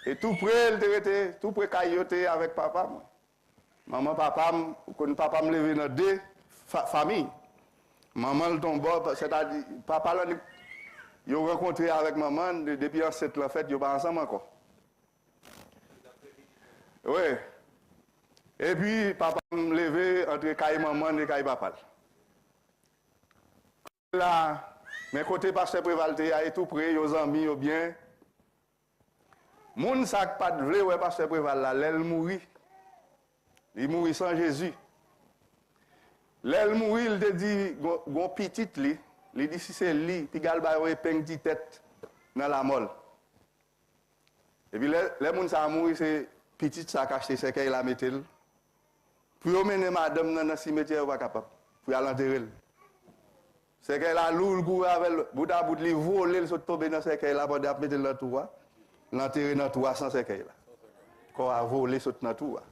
Et tout près, il était tout près cailloté avec papa. Maman, papa, quand papa me levé dans deux familles. Maman le tombe, c'est-à-dire, papa là, il a rencontré avec maman depuis en fait, ils pas ensemble encore. Oui. Et puis, papa me levé entre caille maman et caille papa. Là, mes côtés pasteur Prévalte est tout près, aux amis, aux bien. Moun sak pas de vrai, ouais, pasteur Prévalte là, l'elle mourit. Il mourit sans Jésus. L'elle mourit, il te dit, gon petite li, il dit si c'est lui, puis gal ba yon épingle di tête dans la molle. Et puis les moun sa mourir, c'est petite ça caché, c'est qu'elle a metté. Pour mener madame dans le cimetière, pas capable. Pour aller enterrer. C'est qu'elle a lourd goût avec bout à bout de voler, le tomber dans ce qu'elle a pour mettre dans le toit. L'enterrer dans le toit sans ce qu'elle a. Quand a volé, saute dans le toit.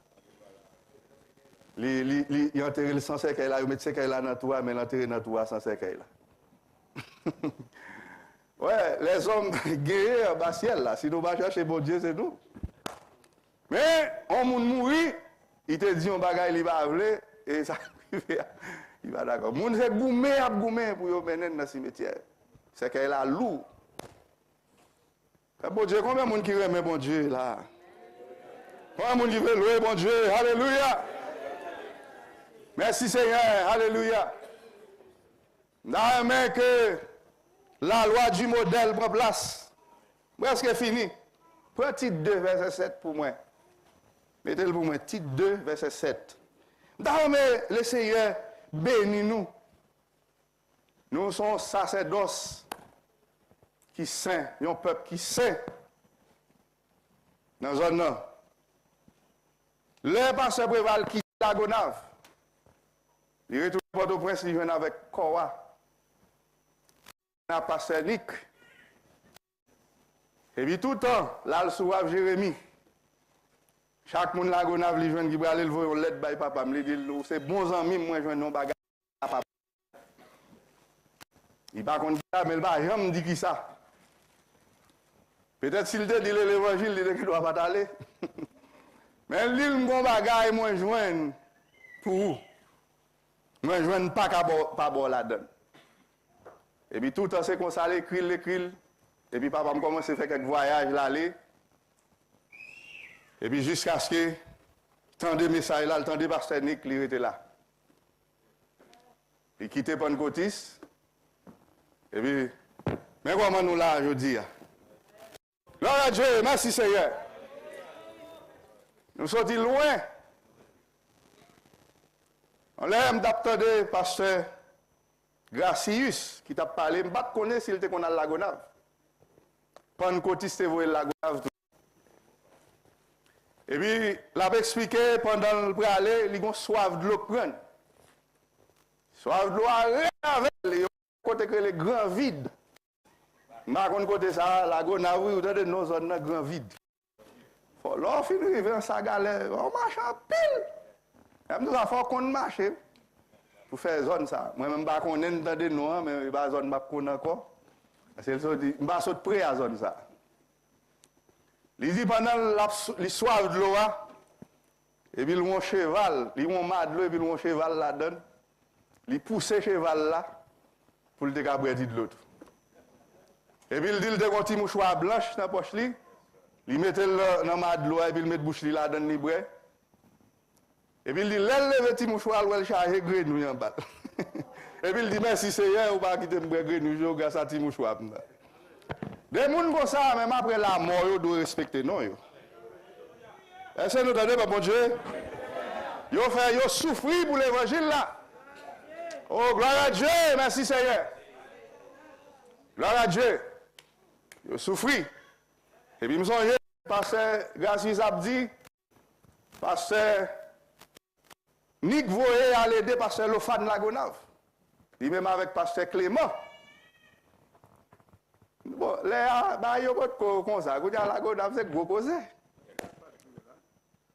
Il enterrer sans ce qu'elle a, il met ce qu'elle a dans le toit, mais l'enterrer dans le toit sans ce qu'elle a. Ouais, les hommes guerriers en bas ciel là. Si nous va chercher bon Dieu, c'est nous. Mais on mourit. Il te dit un bagage, il va avler, et ça, il va d'accord. Moun c'est goumé pour y mener dans le cimetière. C'est qu'elle a loup. Bon Dieu, combien de monde qui aime bon Dieu là? Combien de monde qui veut louer bon Dieu? Alléluia. Merci Seigneur, alléluia. N'a que la loi du modèle prend place. Presque fini. Prends titre 2, verset 7 pour moi. Mettez-le pour moi, titre 2, verset 7. Mais le Seigneur bénit nous. Nous sommes sacerdoces qui saints, un peuple qui saint. Dans la zone. Le pasteur Préval qui la Gonave. Il retourne à Port-au-Prince, il vient avec Kowa. Il a pasteur Nick. Et puis tout le temps, là, le soir, Jérémie. Chaque monde la Gonave, li jwenn qui va aller le voir lettre bay papa, me dit c'est bons amis moi jwenn non bagage papa. Il pas contre ça mais il va jamais dit qui ça. Peut-être s'il te dit l'évangile, il ne doit pas aller. Mais l'île bon bagage moi jwenn pour moi jwenn pas bon la donne. Et puis tout le temps c'est comme ça l'écrit et puis papa me commence à faire quelques voyages là aller. Et puis jusqu'à ce que, tant de messages là, le temps de pasteur Nick, il était là. Il quittait Pentecôtis. Et puis, mais comment nous là, je dis? Gloire à Dieu, merci Seigneur. Nous sommes loin. On l'aime d'attendre pasteur Gracius, qui t'a parlé, je ne sais pas s'il était qu'on a la Gonave. Pentecôtis, c'est vous la Gonave. Et puis, l'a expliqué pendant le aller, il a soif de l'eau prendre. Soif de l'eau avec les côté que les grands vides. Mais quand côté ça, la Gonave, vous avez nos zones grand vide. Là, on finit dans sa galère, on marche en pile. Et nous avons qu'on marche pour faire zone ça. Moi-même, je ne connais pas de nous, mais je ne connais pas zone encore. C'est le dit, je vais sauter près à zone ça. Il dit pendant l'histoire de l'eau, et puis il y a un cheval, il y a un madlo, et puis il y a un cheval là-dedans. Il pousse le cheval là pour le décabrer de l'autre. Et puis il dit il a un petit mouchoir blanche dans la poche, il met dans le madlo, et puis il met le bouche là-dedans, il boit. Et puis il dit lève le petit mouchoir, il charge grenou en bas. Et puis il dit merci Seigneur, ou pas quitter me grenou, grâce à petit mouchoir. Des gens comme ça, même après la mort, ils doivent respecter non. Est-ce que nous entendons, bon Dieu? Ils souffrent pour l'évangile là. Oh, gloire à Dieu, merci Seigneur. Gloire à Dieu. Ils souffrent. Et puis, je me souviens, pasteur Gracius Abdi, pasteur Nick Voye à l'aider pasteur Lofan Lagonave. Il même avec pasteur Clément. Bon, là, il y a pas comme ça. Quand il y a la Gonave, c'est gros causé.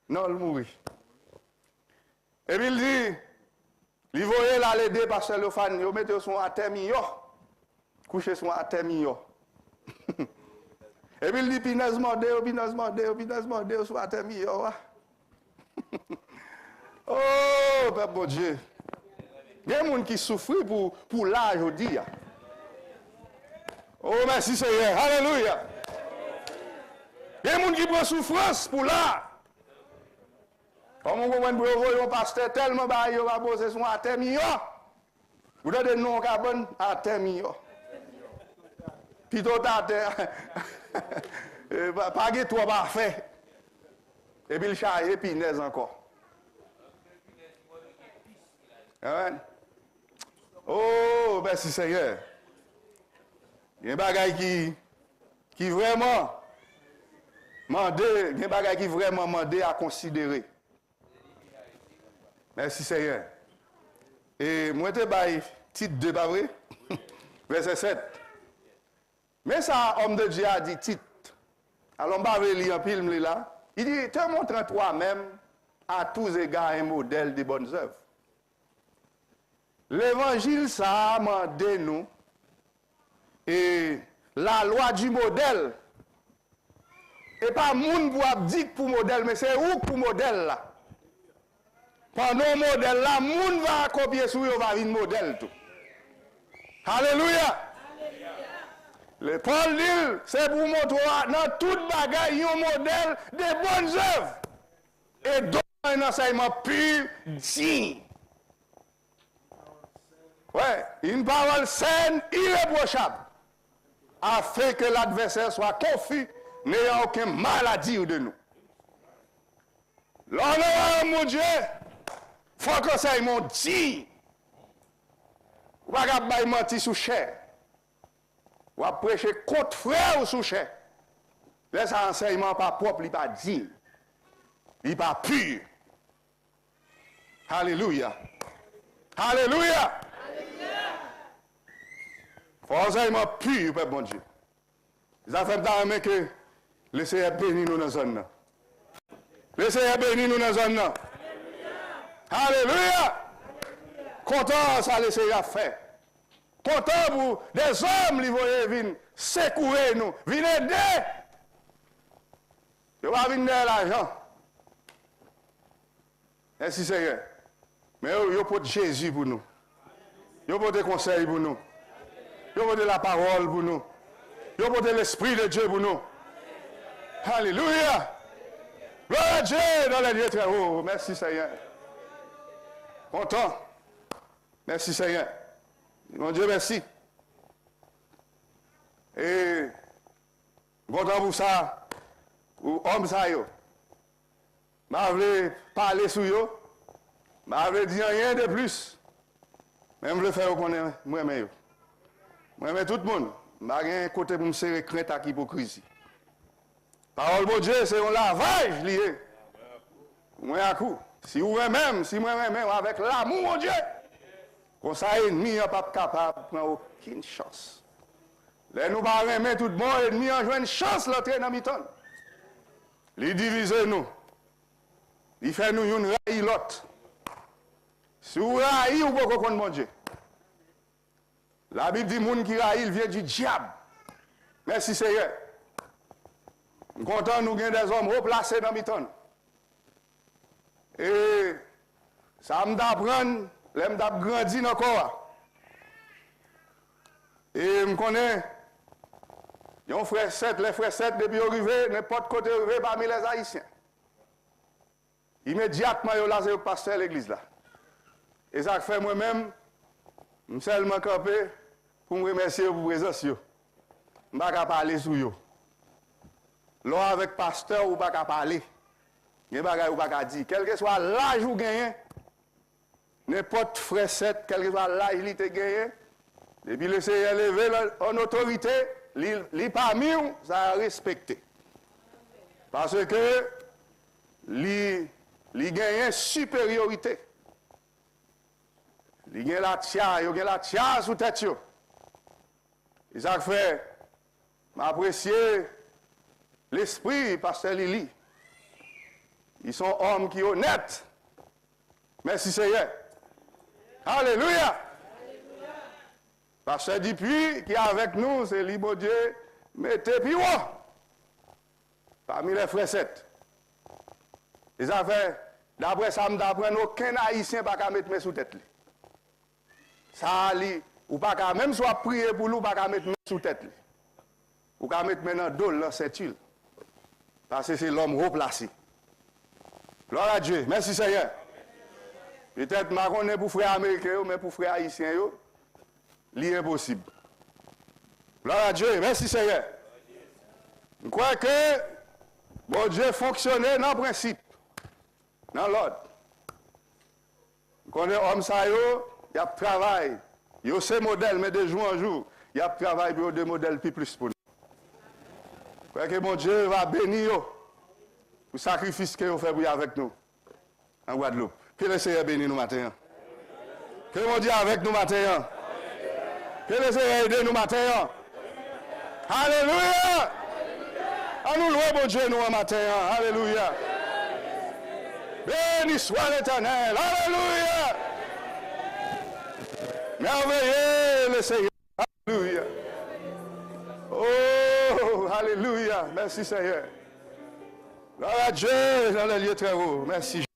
Non, il mourit. Et puis il dit, il voyait là l'aider pasteur Lofan, il mettait son atémio, coucher son atémio. Et puis il dit, pinaz mordé, son atémio. Oh, peuple bon Dieu. Il y a des gens qui souffrent pour l'âge aujourd'hui. Oh, merci Seigneur. Alléluia. Il y a des gens qui prennent souffrance pour l'âge. Comme on comprend pour un pasteur tellement bas, il va poser son atemi. Vous avez des noms carbone atemi. Plutôt à terre. Pas de toi parfait. Et puis le chat et pinaise encore. Amen. Oh, merci Seigneur. Il y a un bagage qui vraiment demandé à considérer. Merci Seigneur. Et moi, je vais titre 2, pas vrai? Verset 7. Mais ça, homme de Dieu a dit titre. Alors, je vais lire un film là. Il dit, te montre toi-même à tous égards un modèle de bonnes œuvres. L'évangile, ça a demandé nous. Et la loi du modèle. Et pas moun pour dire pour modèle, mais c'est où pour modèle là. Pendant modèle là, moun va copier sur eux, va venir modèle tout. Alléluia. Le Paul dit, c'est pour montrer dans toute bagaille un modèle de bonnes œuvres. Et donner un enseignement pur, digne. Ouais, une parole saine, irréprochable, afin que l'adversaire soit confus, n'ayant aucun mal à dire de nous. L'honneur, mon Dieu, faut que ça m'ont dit. Ou pas qu'à mentir sous chair. Ou à prêcher contre frère ou sous chair. Laisse enseignement pas propre, il pas digne. Il pas pur. Alléluia. Alléluia. Forcément pur, peuple bon Dieu. Ça fait d'armes que le Seigneur bénit nous dans la zone. Le Seigneur bénit nous dans la zone. Alléluia. Content ça le Seigneur fait. Content pour des hommes qui vont venir secourir nous, venir aider. Ils vont venir l'argent. Merci Seigneur. Mais ils portent Jésus pour nous. Ils portent des conseils pour nous. Ils portent la parole pour nous. Ils portent l'Esprit de Dieu pour nous. Alléluia. Gloire à Dieu dans les lieux très hauts. Merci Seigneur. Content. Merci Seigneur. Mon Dieu, merci. Et content pour ça, ou homme ça yo. Je voulais parler sur eux. Je voulais dire rien de plus. Mais je voulais faire connaître moi-même. Moi-même tout le monde. Je n'ai pas côté pour me serrer crainte à l'hypocrisie. Parole de Dieu, c'est un lavage lié. Moi à coup. Si moi-même, avec l'amour de Dieu, comme ça, l'ennemi n'est pas capable de prendre aucune chance. Là, nous ne remettre tout le monde, l'ennemi a joué une chance d'entrer dans le temps. Il divise nous. Il fait nous une raille l'autre. Si vous raillez, vous pouvez comprendre mon Dieu. La Bible dit que les gens qui raillent viennent du diable. Merci Seigneur. Nous sommes contents, nous avons des hommes replacés dans le temps. Et ça m'apprend, l'aime grandi dans le corps. Et je connais, les frères 7, depuis arrivé, n'importe côté arrivé parmi les Haïtiens. Immédiatement, ils ont laissé le pasteur à l'église là. Et ça fait moi-même, je suis seulement campé pour me remercier pour la présence. Je ne peux pas parler sur eux. Là, avec le pasteur, ou pas parler. Il n'y a pas de dire. Quel que soit l'âge où vous gagnez, n'importe frère 7, quel que soit l'âge où il a gagné, depuis le Seigneur levé en autorité, il parmi nous, ça a respecté. Parce que il gagne supériorité. Il gagne la tia sous tête. Et ça fait, m'apprécier l'esprit, pasteur Lili. Ils sont hommes qui sont honnêtes. Merci Seigneur. Alléluia. Pasteur Dupuis qui est avec nous, c'est libre Dieu, mettez puis parmi les frères 7. Ils ont fait, d'après ça, d'après aucun haïtien n'a pas mettre sous tête. Ça, ou pas même soit prier pour nous, pas mettre sous tête. Ou pas mettre maintenant dans le dos, c'est il. Parce que c'est l'homme replacé. Gloire à Dieu. Merci Seigneur. Peut-être que je ne pour frère américain, mais pour frère haïtien, c'est impossible. Gloire à Dieu. Merci Seigneur. Je crois que bon Dieu fonctionnait dans le principe, dans l'ordre. Quand les hommes ça y a travail. Il y a ces modèles, mais de jour en jour, il y a travail pour des modèles plus pour nous. Je crois que mon Dieu va bénir pour le sacrifice que vous faites avec nous en Guadeloupe. Que le Seigneur bénisse nous matin. Que mon Dieu avec nous matin. Que le Seigneur aide nous matin. Alléluia. À nous louer mon Dieu nous en matin. Alléluia. Béni soit l'Éternel. Alléluia. Merveilleux le Seigneur. Alléluia. Oh, alléluia. Merci Seigneur. Gloire à Dieu dans les lieux très hauts. Merci Jésus.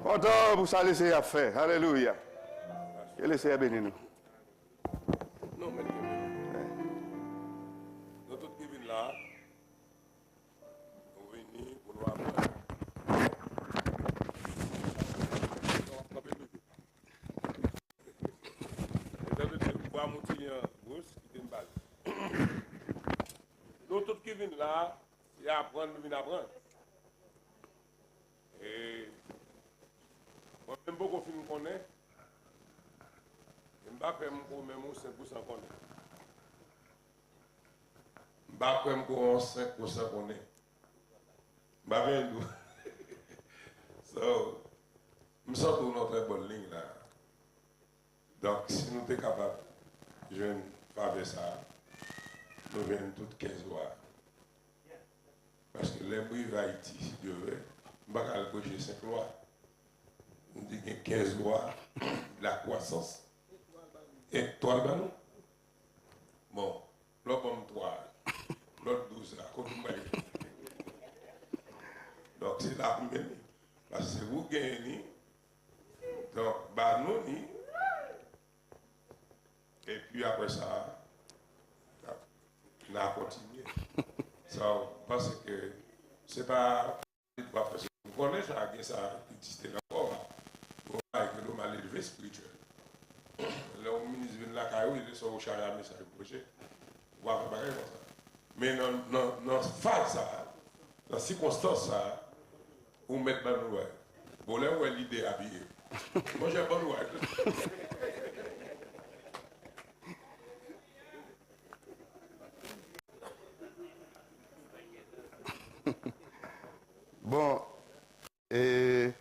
Content pour ça, le Seigneur a fait. Alléluia. Que le Seigneur bénisse nous. Non, mais nous tous qui viennent là, nous venons pour nous apprendre. Nous tous qui viennent là, c'est apprendre, nous venons apprendre. Et moi, même beaucoup de films qu'on est, je ne vais pas faire même 5% qu'on est. Je ne vais pas faire 5% qu'on est. Je ne vais pas faire nous. So, je me sens dans une très bonne ligne là. Donc, si nous sommes capables de jouer avec ça, nous venons toutes 15 lois. Parce que les bruits va Haïti, si Dieu veut, je ne vais pas cocher 5 lois. On dit qu'il y a 15 lois de la croissance. Et 3 ben nous. Bon, l'autre pomme 3, l'autre 12 là, comme vous voyez. Donc c'est là pour gagner. Parce que vous gagnez, donc bah nous ni. Et puis après ça, on a continué. So, parce que c'est pas. Vous connaissez ça, ça existe encore. Avec le mal élevé spirituel. Le ministre vient de la caillou, il est sur le chariot, mais ça le projet. On va faire comme ça. Mais dans la phase, dans la circonstance, ça, vous mettez dans le noir. Vous avez l'idée habillée. Moi, j'ai pas le noir. Bon, et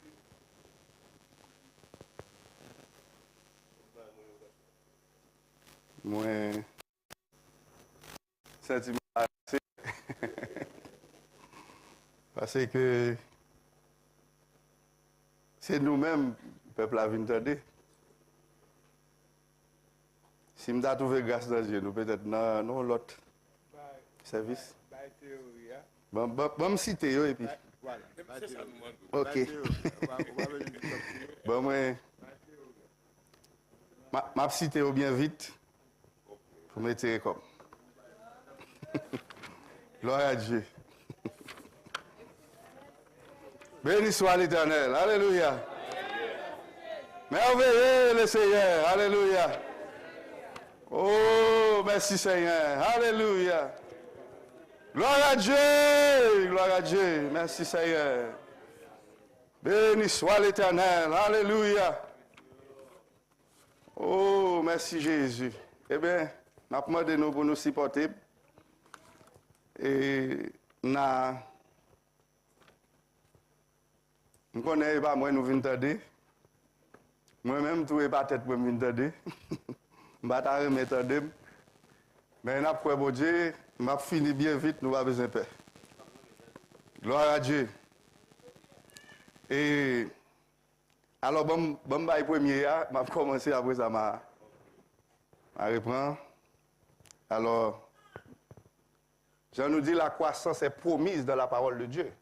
moi, sentiment assez, parce que c'est nous-mêmes, peuple à venir. Si nous avons trouvé grâce dans Dieu, nous peut-être dans l'autre service. Bon, me citer et puis. Voilà. Ok. Bon, moi, m'a cité bien vite pour me tirer comme. Gloire à Dieu. Béni soit l'Éternel. Alléluia. Merveilleux le Seigneur. Alléluia. Oh, merci Seigneur. Alléluia. Gloire à Dieu. Gloire à Dieu. Merci Seigneur. Béni soit l'Éternel. Alléluia. Oh, merci Jésus. Eh bien, je demande nous pour nous supporter. Et je connais pas moi nous venons t'aider. Moi-même tout est pas tête pour venir t'aider. Je vais remettre t'aider. Mais n'a pas bon Dieu, m'a fini bien vite, nous pas besoin de paix. Gloire à Dieu. Et alors bon premier m'a commencé après ça m'a reprendre. Alors je nous dis la croissance est promise dans la parole de Dieu.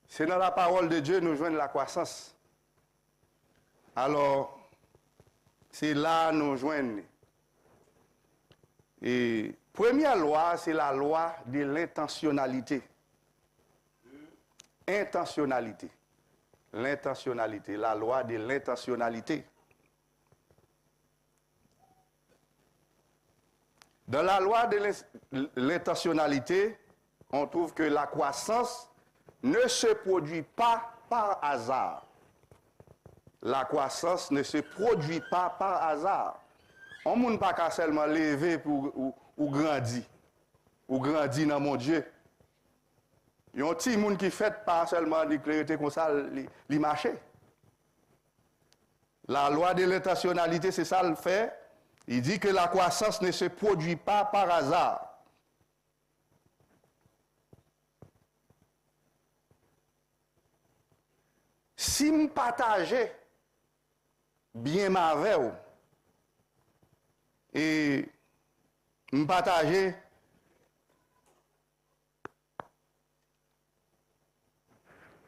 C'est dans la parole de Dieu que nous joignons la croissance. Alors, c'est là que nous joignons. Et première loi, c'est la loi de l'intentionnalité. intentionnalité. L'intentionnalité, la loi de l'intentionnalité. Dans la loi de l'intentionnalité, on trouve que la croissance ne se produit pas par hasard. La croissance ne se produit pas par hasard. On ne peut pas seulement lever pour ou grandir. Ou grandir dans mon Dieu. Il y a un petit monde qui fait pas seulement d'éclairité comme ça, il marche. La loi de l'intentionnalité, c'est ça le fait. Il dit que la croissance ne se produit pas par hasard. Si je partage bien ma vie et je partage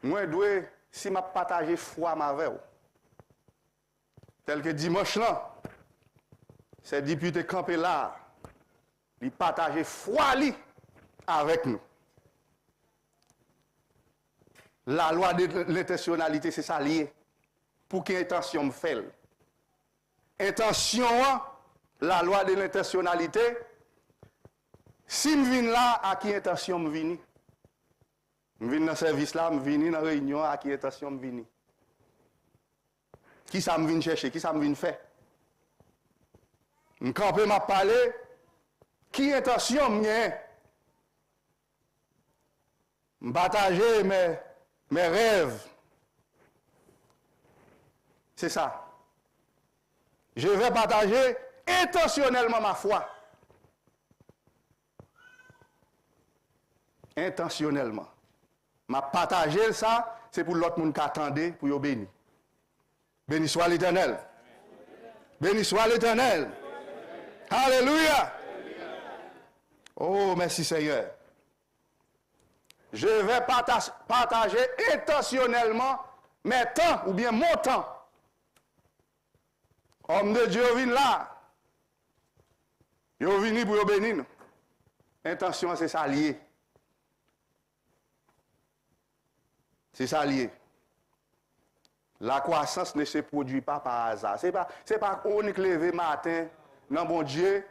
moi dois si je partage foi ma vie tel que dimanche là ces députés campés là ils partagent foi li avec nous. La loi de l'intentionnalité, c'est ça lié. Pour quelle intention me fait? Intention, la loi de l'intentionnalité, si je viens là, à qui intention me viens? Je viens dans le service là, je viens dans la réunion, à qui intention me viens? Qui ça me vient chercher? Qui ça me vient faire? Je campe m'a parlé, qui intention me vient? Je partage mes rêves. C'est ça. Je vais partager intentionnellement ma foi. Intentionnellement. Ma partager ça, c'est pour l'autre monde qui attendait pour y bénir. Béni soit l'Éternel. Béni soit l'Éternel. Alléluia. Oh, merci Seigneur. Je vais partager intentionnellement mes temps ou bien mon temps. Homme de Dieu vient là. Il vient pour bénir. Intention, c'est ça lié. C'est ça lié. La croissance ne se produit pas par hasard. Ce n'est pas on est levé matin dans mon Dieu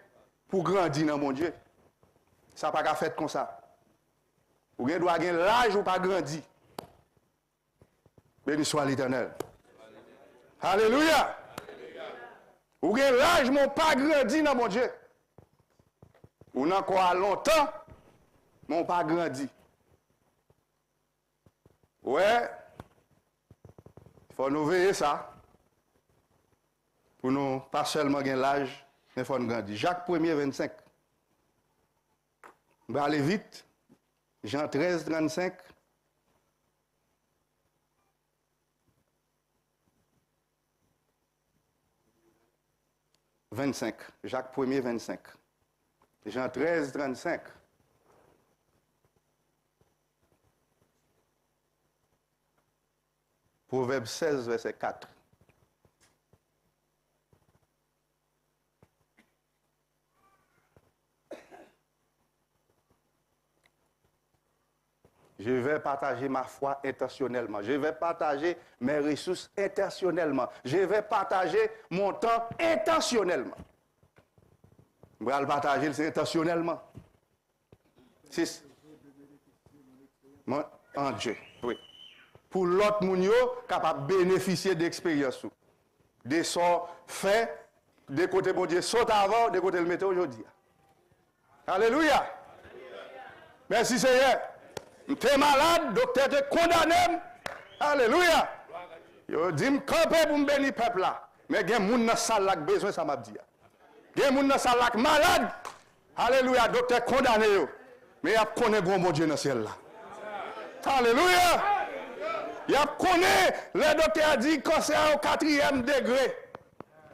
pour grandir dans mon Dieu. Ça n'a pas fait comme ça. Ou bien doit gagner l'âge ou pas grandir. Béni soit l'Éternel. Alléluia. Ou bien l'âge mon pas grandi dans mon Dieu. Ou nan quoi longtemps mon pas grandi. Ouais. Il faut nous veiller ça. Pour nous pas seulement gagner l'âge, mais il faut nous grandir. Jacques 1er 25. On va aller vite. Jean 13, 35. Jacques 1er, 25. Jean 13, 35. Proverbe 16, verset 4. Je vais partager ma foi intentionnellement. Je vais partager mes ressources intentionnellement. Je vais partager mon temps intentionnellement. Je vais le partager intentionnellement. 6. En Dieu. Oui. Pour l'autre monde capable de bénéficier d'expérience. De son fait, de côté bon Dieu saute avant, de côté le mettre aujourd'hui. Alléluia. Merci Seigneur. T'es malade, docteur te condamné. Alléluia. Yo dit me camper pour me bénir le peuple là. Mais il y a des gens dans la salle qui ont besoin, ça m'a dit. Il y a des gens dans la salle qui sont malades. Alléluia, docteur condamné. Mais il y a connaît bon Dieu dans le ciel là. Alléluia. Il y a connaît, le docteur a dit cancer au 4e degré.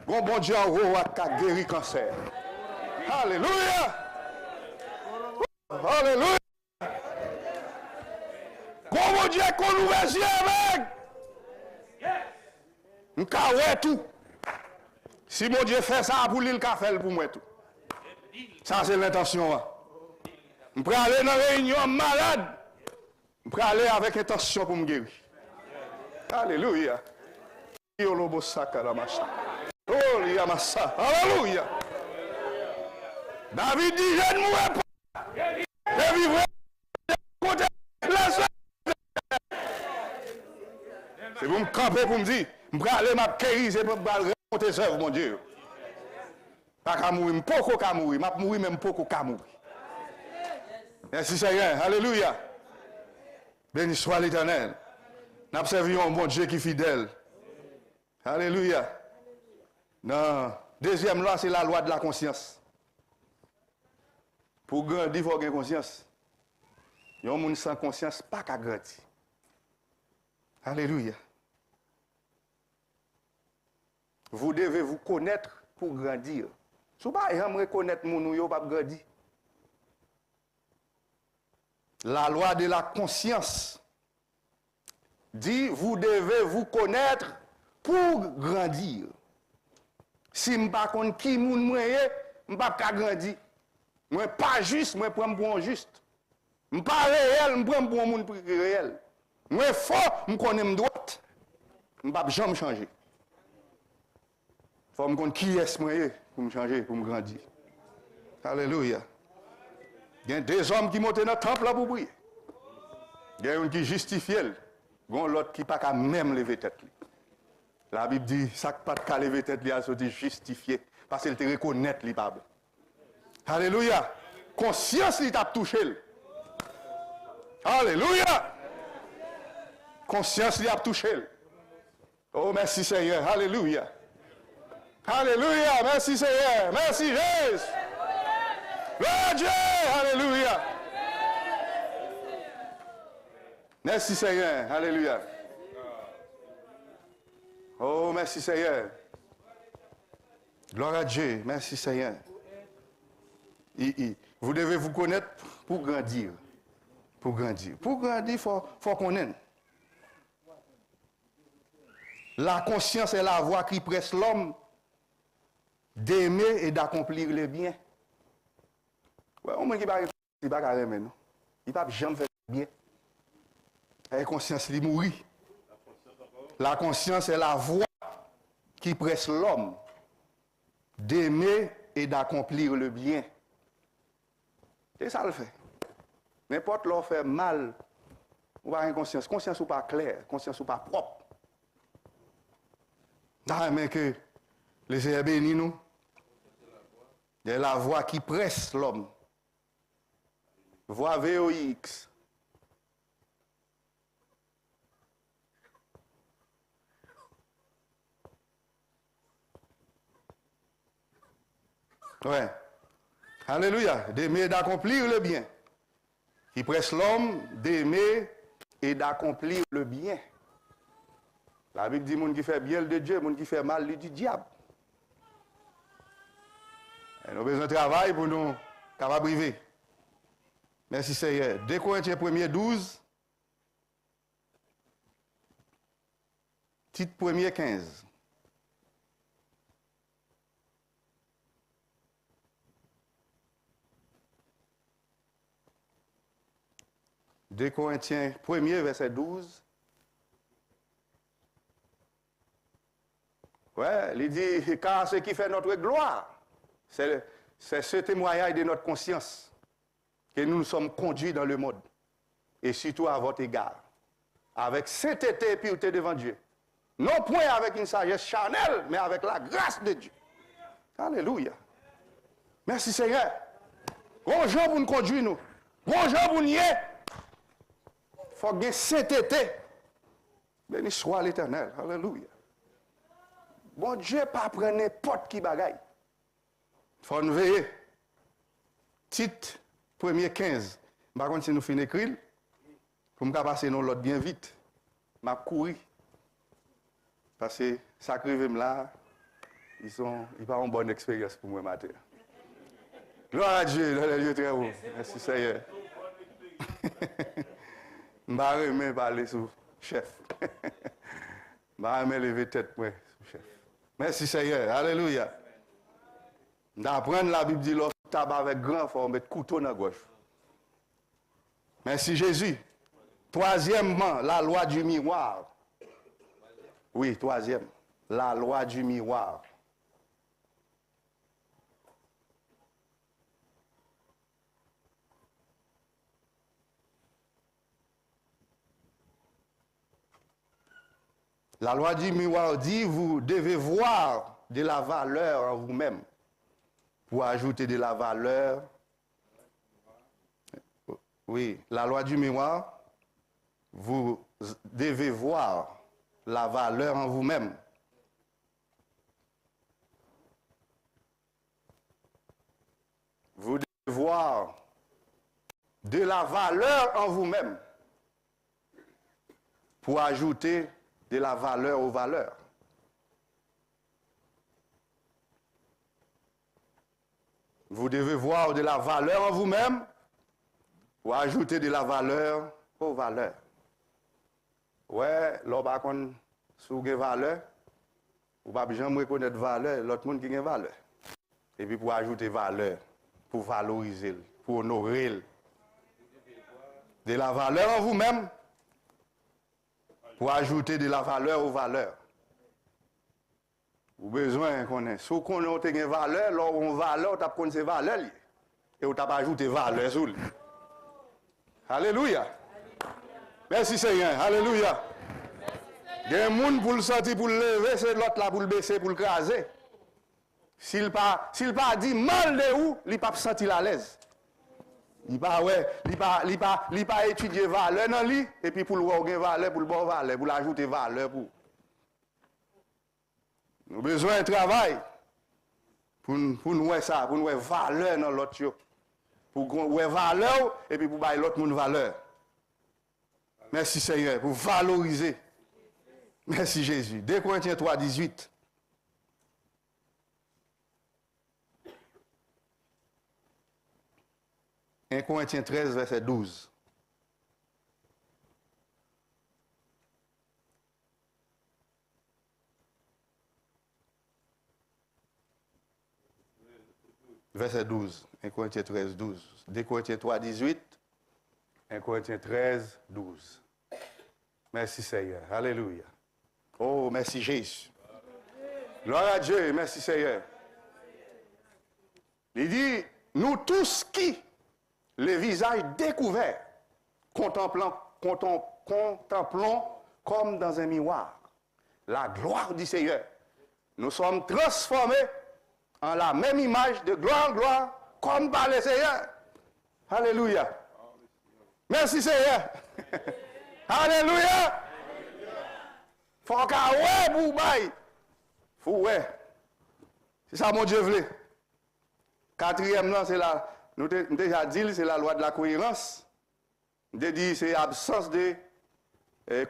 Bon Dieu en haut a guéri cancer. Alléluia. Alléluia. Bon Dieu qu'on ouvre les yeux avec. Nous avons tout. Si mon Dieu fait ça pour lui, il fait pour moi tout. Ça c'est l'intention. Nous pouvons aller dans la réunion malade. Je vais aller avec intention pour me guérir. Alléluia. Alléluia. David dit, je ne mourrai pas. Je vivrai côté la soeur. C'est pour me camper pour me dire, je vais aller m'acquérir, c'est pour me raconter ça, mon Dieu. Pas qu'à mourir, pas qu'à mourir, je vais mourir même pas qu'à mourir. Merci Seigneur, alléluia. Béni soit l'Éternel. Nous observons un bon Dieu qui est fidèle. Alléluia. Non. Deuxième loi, c'est la loi de la conscience. Pour grandir, il faut avoir conscience. Il y a un monde sans conscience, pas qu'à grandir. Alléluia. Vous devez vous connaître pour grandir. Si vous ne pouvez pas reconnaître mon nouveau, pas grandir. La loi de la conscience dit, vous devez vous connaître pour grandir. Si je ne sais pas qui est, je ne peux pas grandir. Je ne suis pas juste, je prends pour un juste. Je ne suis pas réel, je prends pour un monde réel. Je suis fort, je connais ma droite. Je ne peux jamais changer. Il faut me connaître qui est pour me changer, pour me grandir. Alléluia. Il y a des hommes qui montent dans le temple pour prier. Il y a un qui justifie. Il y a l'autre qui n'a pas même lever tête. La Bible dit, ça n'a pas de lever tête, il a été justifié. Parce qu'il te reconnaît, il pas. Alléluia. Conscience, il t'a touché. Alléluia. Conscience, il a touché. Oh, merci Seigneur. Alléluia. Alléluia. Merci Seigneur. Merci Jésus. Gloire Dieu. Alléluia. Merci Seigneur. Alléluia. Oh, merci Seigneur. Gloire à Dieu. Merci Seigneur. Vous devez vous connaître pour grandir. Pour grandir. Pour grandir, il faut connaître. La conscience est la voie qui presse l'homme d'aimer et d'accomplir le bien. Ouais, on ne peut pas faire non. Il ne peut pas jamais faire le bien. La conscience, il mourit. La conscience est la voie qui presse l'homme d'aimer et d'accomplir le bien. C'est ça le fait. N'importe l'on fait mal, on va avoir une conscience. Conscience ou pas claire, conscience ou pas propre. Non, mais que les Seigneur bénis nous. C'est la voie qui presse l'homme. Voie VOX. Ouais. Alléluia. D'aimer et d'accomplir le bien. Qui presse l'homme d'aimer et d'accomplir le bien. La Bible dit, monde qui fait bien le de Dieu, monde qui fait mal le du diable. Et nous avons besoin de travail pour nous capables de vivre. Merci Seigneur. 2 Corinthiens 1er 12. Titre 1er 15. Deux Corinthiens 1er verset 12. Ouais, il dit, car ce qui fait notre gloire, c'est ce témoignage de notre conscience que nous nous sommes conduits dans le monde, et surtout à votre égard, avec sainteté et pureté devant Dieu. Non point avec une sagesse charnelle, mais avec la grâce de Dieu. Alléluia. Merci Seigneur. Bonjour pour nous conduire nous. Bonjour pour nous. Il faut que sainteté. Béni soit l'Éternel. Alléluia. Bon Dieu, pas prendre n'importe qui bagaille. Il faut nous veiller. Titre 1er 15. Par contre, si nous finissons d'écrire, pour me passer dans l'autre bien vite, je vais courir. Parce que ça crève là, ils n'ont pas une bonne expérience pour moi matin. Gloire à Dieu, dans les lieux très hauts. Merci Seigneur. Je vais me parler sur le chef. Je vais me lever tête sur le chef. Merci Seigneur. Alléluia. D'apprendre la Bible dit l'offre tabac avec grand, il faut mettre couteau dans la gauche. Merci Jésus. Troisièmement, la loi du miroir. Oui, troisième, la loi du miroir. La loi du miroir dit, vous devez voir de la valeur en vous-même pour ajouter de la valeur. Oui, la loi du miroir, vous devez voir la valeur en vous-même. Vous devez voir de la valeur en vous-même pour ajouter de la valeur aux valeurs. Vous devez voir de la valeur en vous-même pour ajouter de la valeur aux valeurs. Ouais, l'on va qu'on sous une valeur, ou pas jamais reconnaître valeur, l'autre monde qui a une valeur. Et puis pour ajouter valeur, pour valoriser, pour honorer. De la valeur en vous-même pour ajouter de la valeur aux valeurs. Vous avez besoin qu'on ait. Si vous connaissez une valeur, alors on valeur, vous connaissez ces valeurs. Et vous avez ajouté valeur sur lui. Alléluia. Merci Seigneur. Alléluia. Il y a un monde pour le sortir, pour le lever, c'est l'autre là pour le baisser, pour le craser. S'il pas dit mal de où, il ne pas sentir à l'aise. Il pas étudier valeur dans lui et puis pour le voir valeur, pour le bon valeur, pour l'ajouter valeur pour. Nous avons besoin de travail pour nous voir ça, pour nous voir valeur dans l'autre. Pour voir valeur et puis pour bailler l'autre monde valeur. Merci Seigneur pour valoriser. Merci Jésus. 2 Corinthiens 3, 18. « 1 Corinthiens 13, verset 12. Verset 12. 1 Corinthiens 13, 12. 2 Corinthiens 3, 18. 1 Corinthiens 13, 12. Merci Seigneur. Alléluia. Oh, merci Jésus. Gloire à Dieu. Merci Seigneur. Il dit, nous tous qui, le visage découvert, contemplons comme dans un miroir la gloire du Seigneur. Nous sommes transformés en la même image de gloire en gloire, comme par le Seigneur. Alléluia. Merci Seigneur. Alléluia. Faut qu'à ouais, boubaï. Faut ouais. C'est ça mon Dieu voulait. Quatrième, non, c'est la. Nous avons déjà dit, c'est la loi de la cohérence. Nous avons dit, c'est l'absence de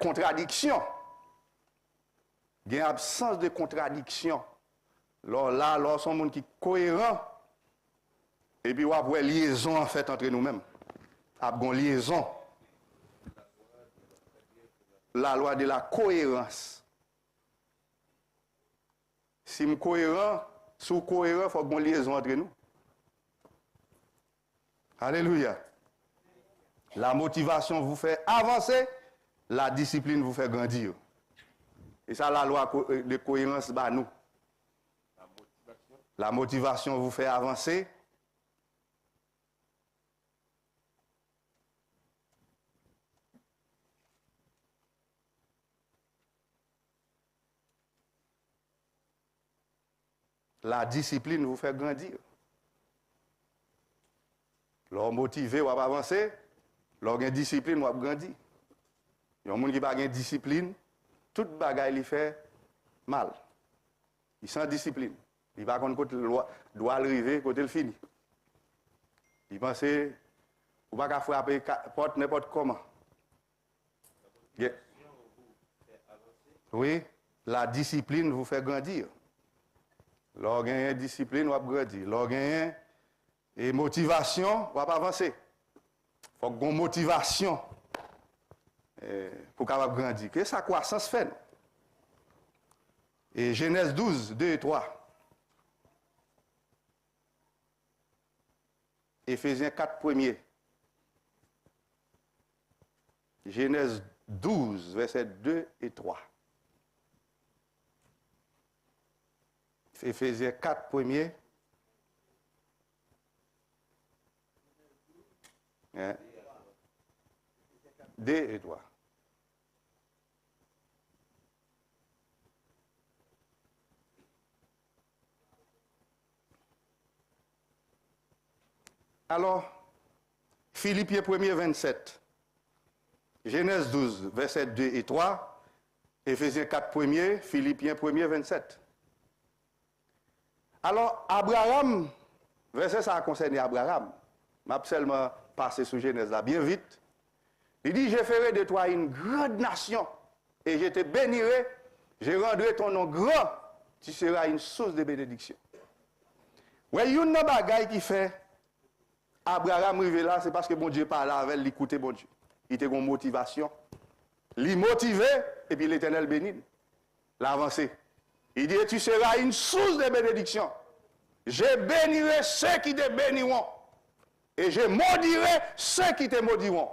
contradiction. Il y a une absence de contradiction. Là, son monde qui est cohérent. Et puis, on a une liaison en fait entre nous-mêmes. Une liaison. La loi de la cohérence. Si je suis cohérent, sous cohérent, il faut qu'il y ait une liaison entre nous. Alléluia. La motivation vous fait avancer, la discipline vous fait grandir. Et ça, la loi de cohérence, bah nous. La motivation vous fait avancer. La discipline vous fait grandir. L'homme motivé, ou avancer. L'homme a une discipline, ou grandir. Il y a des gens qui n'ont pas de discipline. Toute bagaille lui fait mal. Il sans discipline. Il va contre côté doit arriver, côté le fini. Il pense ou pas frapper porte n'importe comment. Yeah. Oui, la discipline vous fait grandir. Lorsqu'il y a une discipline, vous grandir. Lorsqu'il y a une motivation, vous avancer. Il faut qu'il y ait une motivation pour capable grandir. Qu'est-ce que sa croissance fait? Et Genèse 12, 2 et 3. Éphésiens 4 premiers. Genèse 12, versets 2 et 3. Éphésiens 4, premier. Hein? 2 et 3. Alors, Philippiens 1er, 27. Genèse 12, versets 2 et 3. Éphésiens 4, 1er. Philippiens 1er, 27. Alors, Abraham, verset ça a concerné Abraham. Je vais seulement passer sous Genèse là bien vite. Il dit, je ferai de toi une grande nation et je te bénirai, je rendrai ton nom grand, tu seras une source de bénédiction. Ouais, il y a une bagaille qui fait Abraham arrivé là, c'est parce que bon Dieu parlait avec lui, écoutez bon Dieu. Il était une motivation. Il motivé et puis l'Éternel bénit. L'avancée. Il dit, tu seras une source de bénédiction. Je bénirai ceux qui te béniront. Et je maudirai ceux qui te maudiront.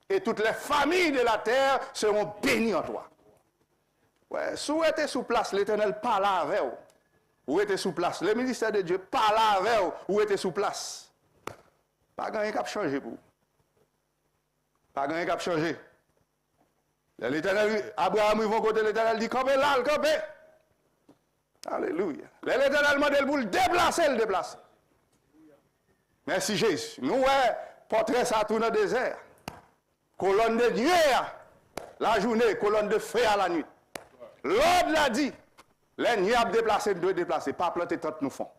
Et toutes les familles de la terre seront bénies en toi. Ouais, si vous êtes sous place, l'Éternel parle avec vous. Vous êtes sous place. Le ministère de Dieu parle avec vous. Vous êtes sous place. Pas grand-chose qui a changé pour vous. Pas grand-chose qui a changé. L'Éternel, Abraham, ils vont côté l'Éternel, dit, campez là, le campez. Alléluia. L'Éternel m'a dit pour le déplacer, le déplacer. Merci Jésus. Nous, ouais, portrait ça tout dans le désert. Colonne de Dieu, la journée, colonne de feu à la nuit. L'ordre l'a dit. Les nuits à déplacer, doivent déplacer. Pas planter tant nous font.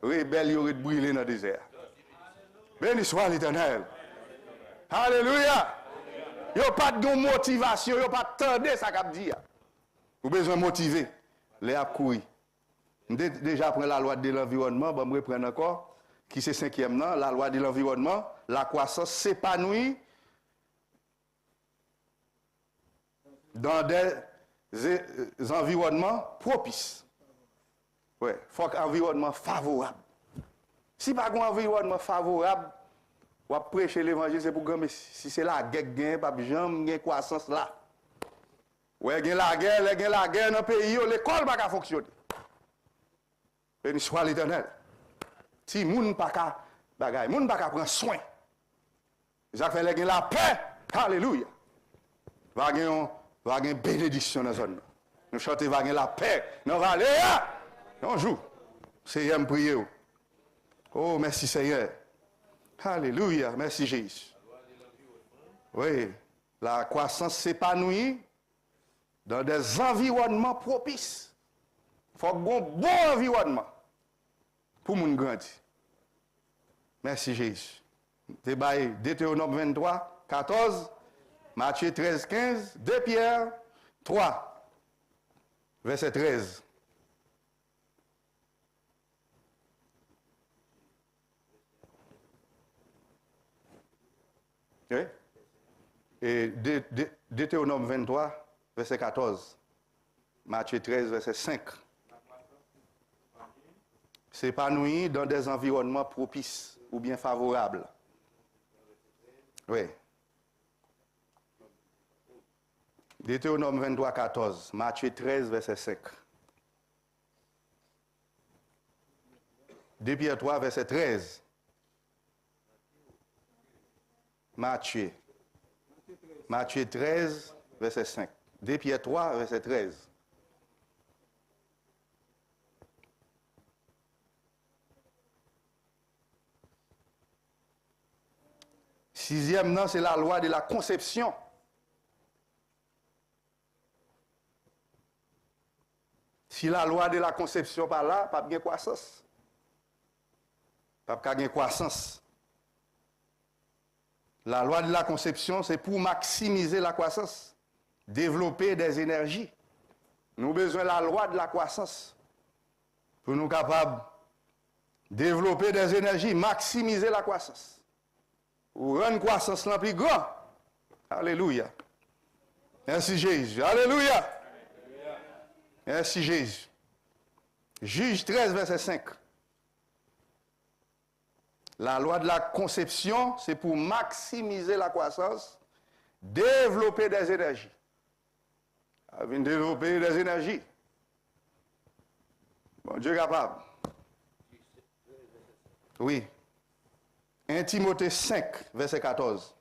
Rebelle, il aurait brûlé dans le désert. Béni soit l'Éternel. Alléluia. Il n'y a pas de motivation, il n'y a pas de temps, ça qu'a dit. Vous avez besoin de motiver. Les a courir. Déjà après la loi de l'environnement, je vais reprendre encore, qui c'est cinquième, non? La loi de l'environnement, la croissance s'épanouit dans des environnements propices. Oui, il faut un environnement favorable. Si pas un environnement favorable, on va prêcher l'évangile, c'est pour que si c'est la guerre, pas de jamais croissance là. Oui, il y a la guerre dans le pays, l'école ne va pas fonctionner. Béni soit l'Éternel. Si moun ne pas bagay, moun pas prendre soin. Ça fait la paix. Alléluia. Va gagner bénédiction dans la zone. Nous chantons va gagner la paix. Nous va aller. On joue. Seigneur me prier. Oh merci Seigneur. Alléluia. Merci Jésus. Oui, la croissance s'épanouit dans des environnements propices. Il faut un bon environnement pour moun grandir. Merci Jésus. Deutéronome 23, 14, Matthieu 13, 15, 2 Pierre 3, verset 13. Okay? Et Deutéronome 23, verset 14, Matthieu 13, verset 5. S'épanouir dans des environnements propices ou bien favorables. Oui. Deutéronome 23, 14, Matthieu 13, verset 5. 2 Pierre 3, verset 13. Matthieu 13, verset 5. 2 Pierre 3, verset 13. Sixième, non, c'est la loi de la conception. Si la loi de la conception pas là, pas de croissance. Pas de croissance. La loi de la conception, c'est pour maximiser la croissance, développer des énergies. Nous avons besoin de la loi de la croissance pour nous capables de développer des énergies, maximiser la croissance. Pour rendre la croissance la plus grande. Alléluia. Merci Jésus. Alléluia. Merci Jésus. Juge 13, verset 5. La loi de la conception, c'est pour maximiser la croissance, développer des énergies. Elle vient développer des énergies. Bon Dieu est capable. Oui. 1 Timothée 5, verset 14.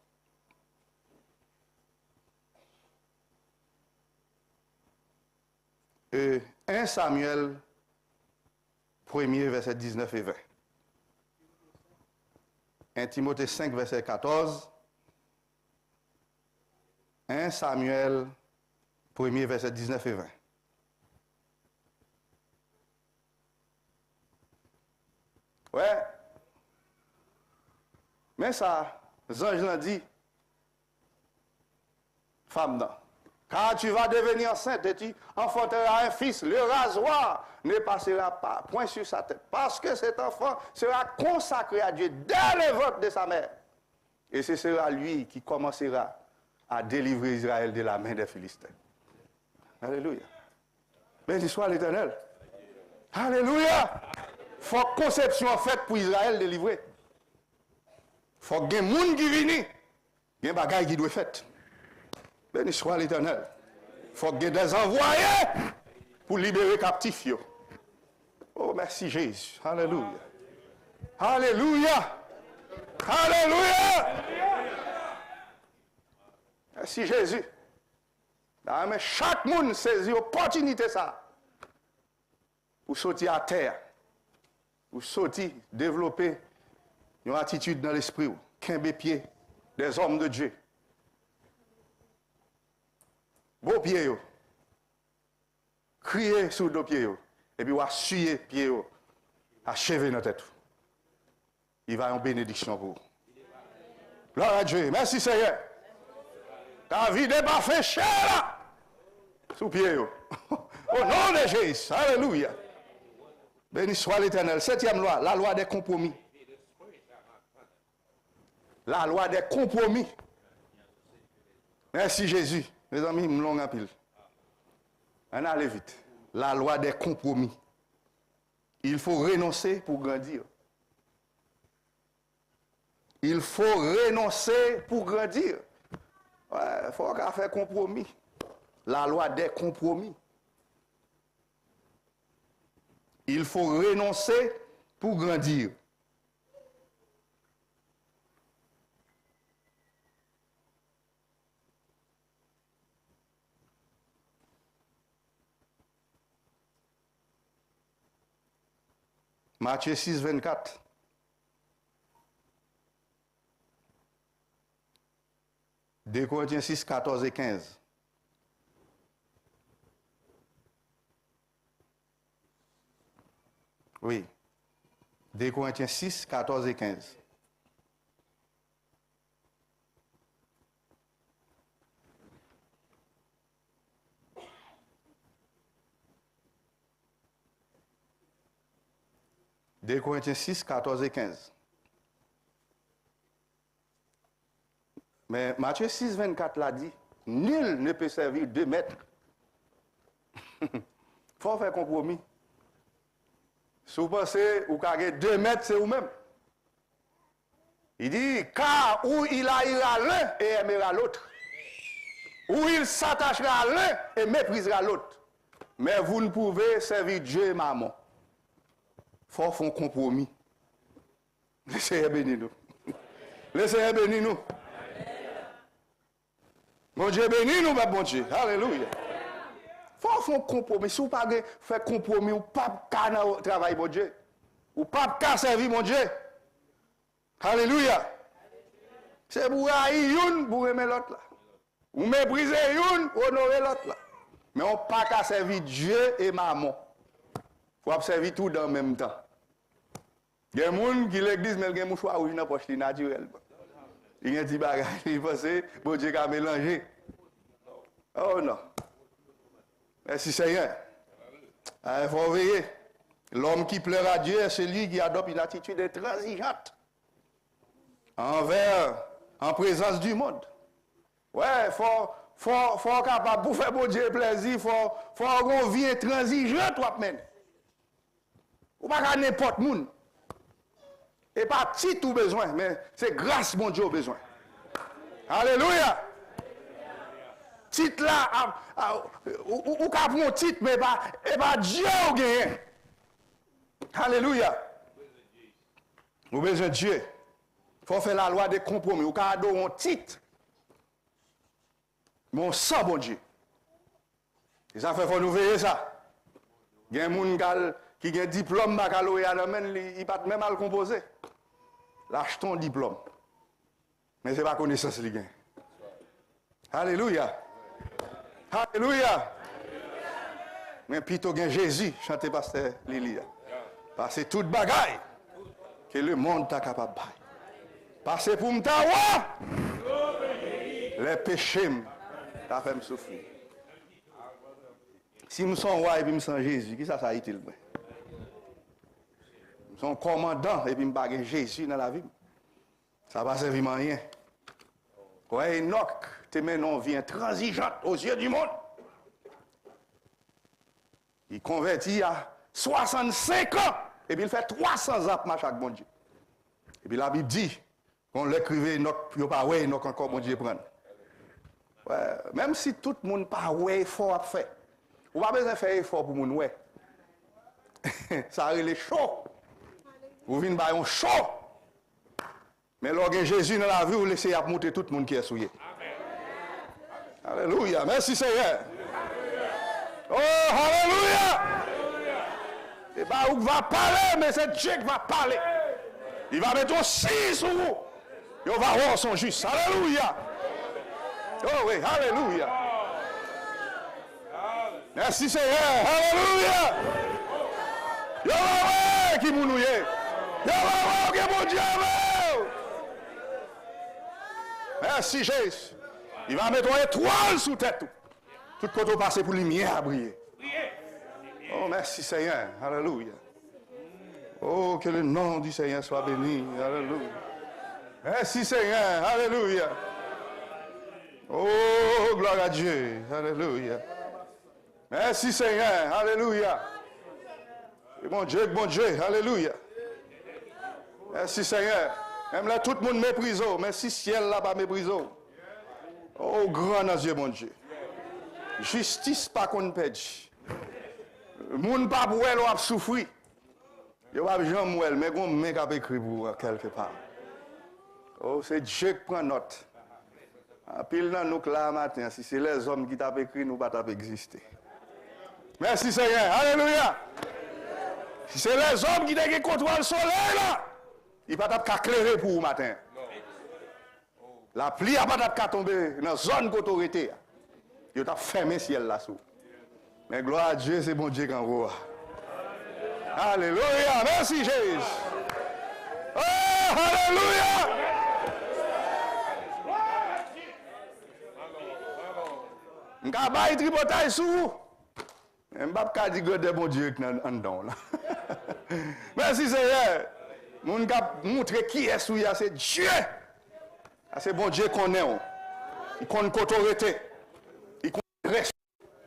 Et 1 Samuel 1er, verset 19 et 20. 1 Timothée 5, verset 14. 1 Samuel 1er, verset 19 et 20. Ouais. Mais ça, Zange l'a dit, femme non. Car tu vas devenir enceinte et tu enfanteras un fils. Le rasoir ne passera pas point sur sa tête. Parce que cet enfant sera consacré à Dieu dès le ventre de sa mère. Et ce sera lui qui commencera à délivrer Israël de la main des Philistins. Alléluia. Béni soit l'Éternel. Alléluia. Il faut conception faite pour Israël délivrer. Il faut qu'il y ait des gens qui viennent. Il y a des bagailles qui doivent être faites. Béni soit l'Éternel. Il faut qu'il y ait des envoyés pour libérer les captifs. Oh, merci Jésus. Alléluia. Alléluia. Alléluia. Merci Jésus. Mais chaque monde saisit l'opportunité ça. Pour sortir à terre. Pour sortir, développer une attitude dans l'esprit. Qu'un pied des hommes de Dieu. Beau pied, crier sur deux pieds, et puis, on va suyer pieds, achever notre tête. Il va y avoir une bénédiction pour vous. Gloire à Dieu. Merci Seigneur. Ta vie n'est pas fait cher là. Sous pied. Au nom de Jésus. Alléluia. Béni soit l'Éternel. 7e loi, la loi des compromis. La loi des compromis. Merci Jésus. Mes amis, me l'ont en pile. On allait vite. La loi des compromis. Il faut renoncer pour grandir. Il faut renoncer pour grandir. Ouais, il faut faire compromis. La loi des compromis. Il faut renoncer pour grandir. Matthieu 6, 24. Deux Corinthiens 6, 14 et 15. Oui. 2 Corinthiens 6, 14 et 15. Deux Corinthiens 6, 14 et 15. Mais Matthieu 6, 24 l'a dit, nul ne peut servir 2 maîtres. Il faut faire compromis. Si vous pensez, vous avez 2 maîtres, c'est vous-même. Il dit, car où il haïra l'un et aimera l'autre. Où il s'attachera à l'un et méprisera l'autre. Mais vous ne pouvez servir Dieu et maman. Il faut faire un compromis. Le Seigneur bénit nous. Le Seigneur bénit nous. Bon Dieu bénit nous, bon Dieu. Alléluia. Il faut faire un compromis. Si vous ne pouvez pas faire compromis, vous ne pouvez pas travailler, mon Dieu. Vous ne pouvez pas servir, mon Dieu. Alléluia. C'est pour haïr une, pour aimer l'autre. Vous méprisez une, pour honorer l'autre. Mais on ne peut pas servir Dieu et maman. Il faut servir tout dans le même temps. Il y a des gens qui l'église, mais il y a des mouchoirs rouges dans la poche naturelle. Il y a des bagages, il pense que bon Dieu a mélangé. Oh non. Merci Seigneur. Il faut veiller. L'homme qui pleure à Dieu est celui qui adopte une attitude intransigeante en présence du monde. Ouais, faut capable pour faire bon Dieu plaisir, faut avoir une vie intransigeante toi même. Ou pas n'importe monde. Et pas petit tout besoin, mais c'est grâce mon Dieu au besoin. Alléluia. titre là, ou ka prend titre, mais pas Dieu ou gagné. Alléluia. Vous avez besoin de Dieu. Il faut faire la loi des compromis. Ou ka adorer un titre. Mon sang, bon Dieu. Et ça fait faut nous veiller ça. Il y a des gens qui ont un diplôme baccalauréat, il ne pas même à le composer. Lâche ton diplôme. Mais ce n'est pas connaissance qu'il gagne. Alléluia. Alléluia. Mais plutôt gagne Jésus, chantez pasteur Lili. Parce que toute bagaille que le monde est capable de faire. Parce que pour m'tawa, les péchés t'as fait me souffrir. Si je suis roi et puis je suis Jésus, qui ça a été? Je suis commandant et puis je n'ai pas Jésus dans la vie. Ça ne va pas servir à rien. Ouais, Enoch, tes mains vie intransigeante aux yeux du monde. Il convertit à 65 ans et puis il fait 300 ans pour chaque bon Dieu. Et puis la Bible dit qu'on l'écrivait Enoch, il n'y a pas ouais Enoch encore bon Dieu prendre. Ouais, même si tout le monde pas ouais effort à faire. On n'a pas besoin de faire effort pour mon ouais. Ça arrive les chaud. Vous venez par un chaud. Mais lorsque Jésus dans la vie, vous laissez à monter tout le monde qui est souillé. Alléluia. Merci Seigneur. Oh, alléluia. Et pas où va parler, mais c'est Dieu qui va parler. Il va mettre aussi sur vous. Il va voir son juste. Alléluia. Oh oui, alléluia. Merci Seigneur. Alléluia. Yo va voir qui vous nouye. Yo va voir que mon Dieu veut. Merci Jésus. Il va mettre une étoile sous tête. Tout côté passer pour lumière à briller. Oh merci Seigneur. Alléluia. Oh que le nom du Seigneur soit béni. Alléluia. Merci Seigneur. Alléluia. Oh gloire à Dieu. Alléluia. Merci Seigneur. Alléluia. Et bon Dieu. Alléluia. Merci Seigneur. Même là, tout le monde méprise. Merci ciel là pas méprise. Oh grand Dieu, mon Dieu. Justice pas qu'on pède. Le monde pas pour elle a souffrir. Il va jamais mourir, mais on met qu'à écrire pour quelque part. Oh, c'est Dieu qui prend note. En pile dans nous là matin, si c'est les hommes qui t'ont écrit, nous pas exister. Merci Seigneur. Alléluia. Si c'est les hommes qui ont contrôlé le soleil là, il ne peut pas éclairer pour vous matin. La pluie n'a pas tomber dans la zone d'autorité. Il a fermé le ciel là-dessous. Mais gloire à Dieu, c'est bon Dieu qui envoie. Alléluia. Merci Jésus. Oh, alléluia. Je ne vais pas tripoter sur vous. Je ne vais pas dire que c'est bon Dieu qui est en dedans. Merci Seigneur. Je vais montrer qui est sous c'est Dieu. C'est bon Dieu qu'on est. Il connaît l'autorité. Il connaît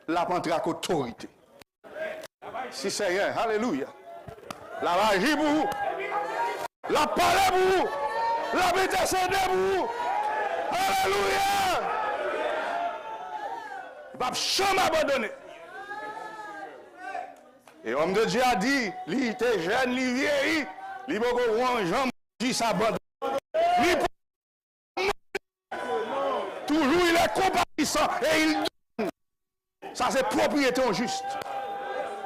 la pantra autorité. Si Seigneur, alléluia. La magie pour vous. La parole pour vous. La intercéder pour vous. Alléluia. Il ne va jamais abandonner. Et l'homme de Dieu a dit, il était jeune, il vieillit, il va voir Jean qui s'abandonne. Toujours il est compatissant et il donne. Ça c'est propriété injuste.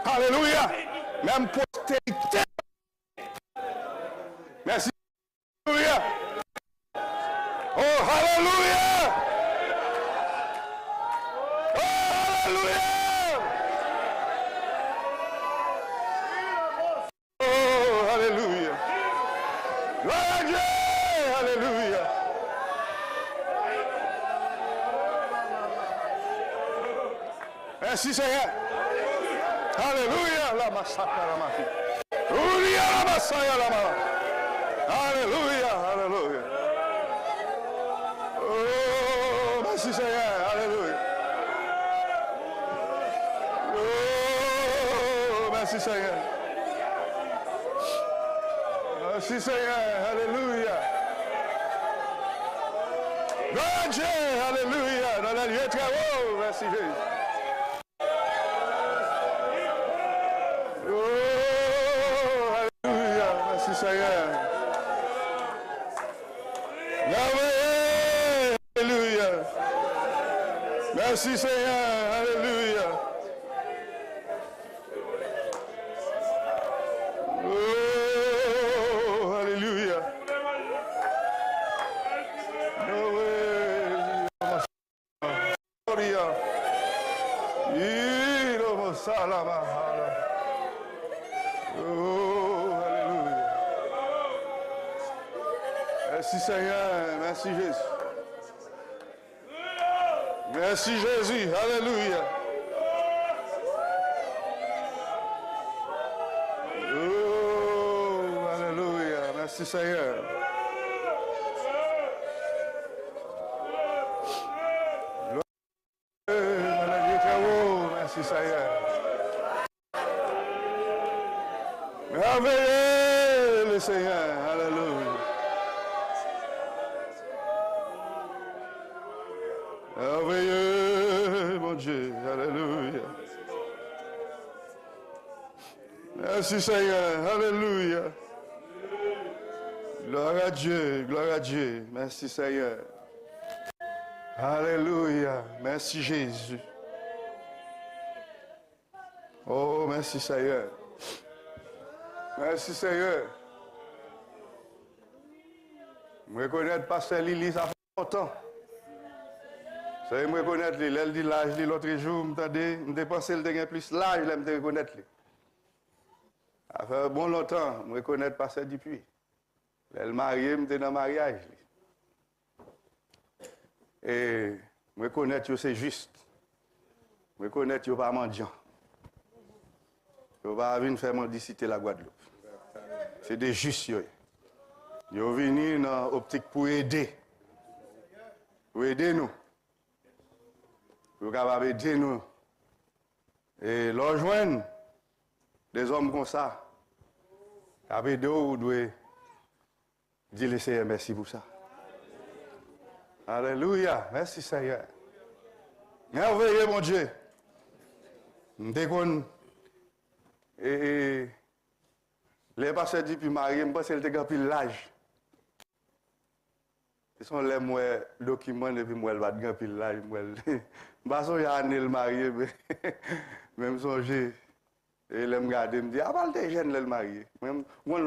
Alléluia. Même postérité. Merci. Alléluia. Oh, alléluia. Oh, alléluia. Oh, alléluia. Gloire à Dieu. Alléluia. Merci Seigneur. Alléluia. La massacre la magie. Alléluia la massacre la magie. Alléluia. Alléluia. Oh, merci Seigneur. Alléluia. Oh, merci Seigneur. Merci Seigneur. Alléluia. Gloire à Dieu. Alléluia. dans le lieu très haut. Merci Jésus. Oh, alléluia. Merci Seigneur. Merveilleux. Alléluia. Merci Seigneur. Alléluia. Oh, alléluia. Gloria. Iro salama. Oh, alléluia. Merci Seigneur. Merci Jésus. Merci Jésus. Alléluia. Oh, alléluia. Merci Seigneur. Merci Seigneur. Merveilleux le Seigneur. Alléluia. Merveilleux mon Dieu. Alléluia. Merci Seigneur. Alléluia. Gloire à Dieu. Gloire à Dieu. Merci Seigneur. Alléluia. Merci Jésus. Oh, merci Seigneur. Merci Seigneur. Je reconnais Pasteur Lili, ça fait longtemps. Je reconnais lui. Elle dit l'âge, l'autre jour, je pensé qu'il y a plus l'âge, je me reconnaître lui. Ça fait bon longtemps, je reconnais Pasteur Dupuis. Elle mariée, je dans le mariage. Et je reconnais que c'est juste. Je reconnais que pas mendiant. Je ne vais pas venir faire mendicité la Guadeloupe. C'est des justes. Ils sont venus dans l'optique pour aider. Pour aider nous. Pour capable aider nous. Et leur joindre des hommes comme ça. Avec deux, vous devez dire le Seigneur merci pour ça. Alléluia. Merci Seigneur. Merveilleux mon Dieu. Et les pasteurs disent puis marié, je pense qu'elle était grand l'âge. Ce sont les documents et puis moi elle va grand pile l'âge. Je pense qu'il y a un le marié, même songer. Et elle me regarde et me dit, ah, pas le jeune le marié. Même, moi,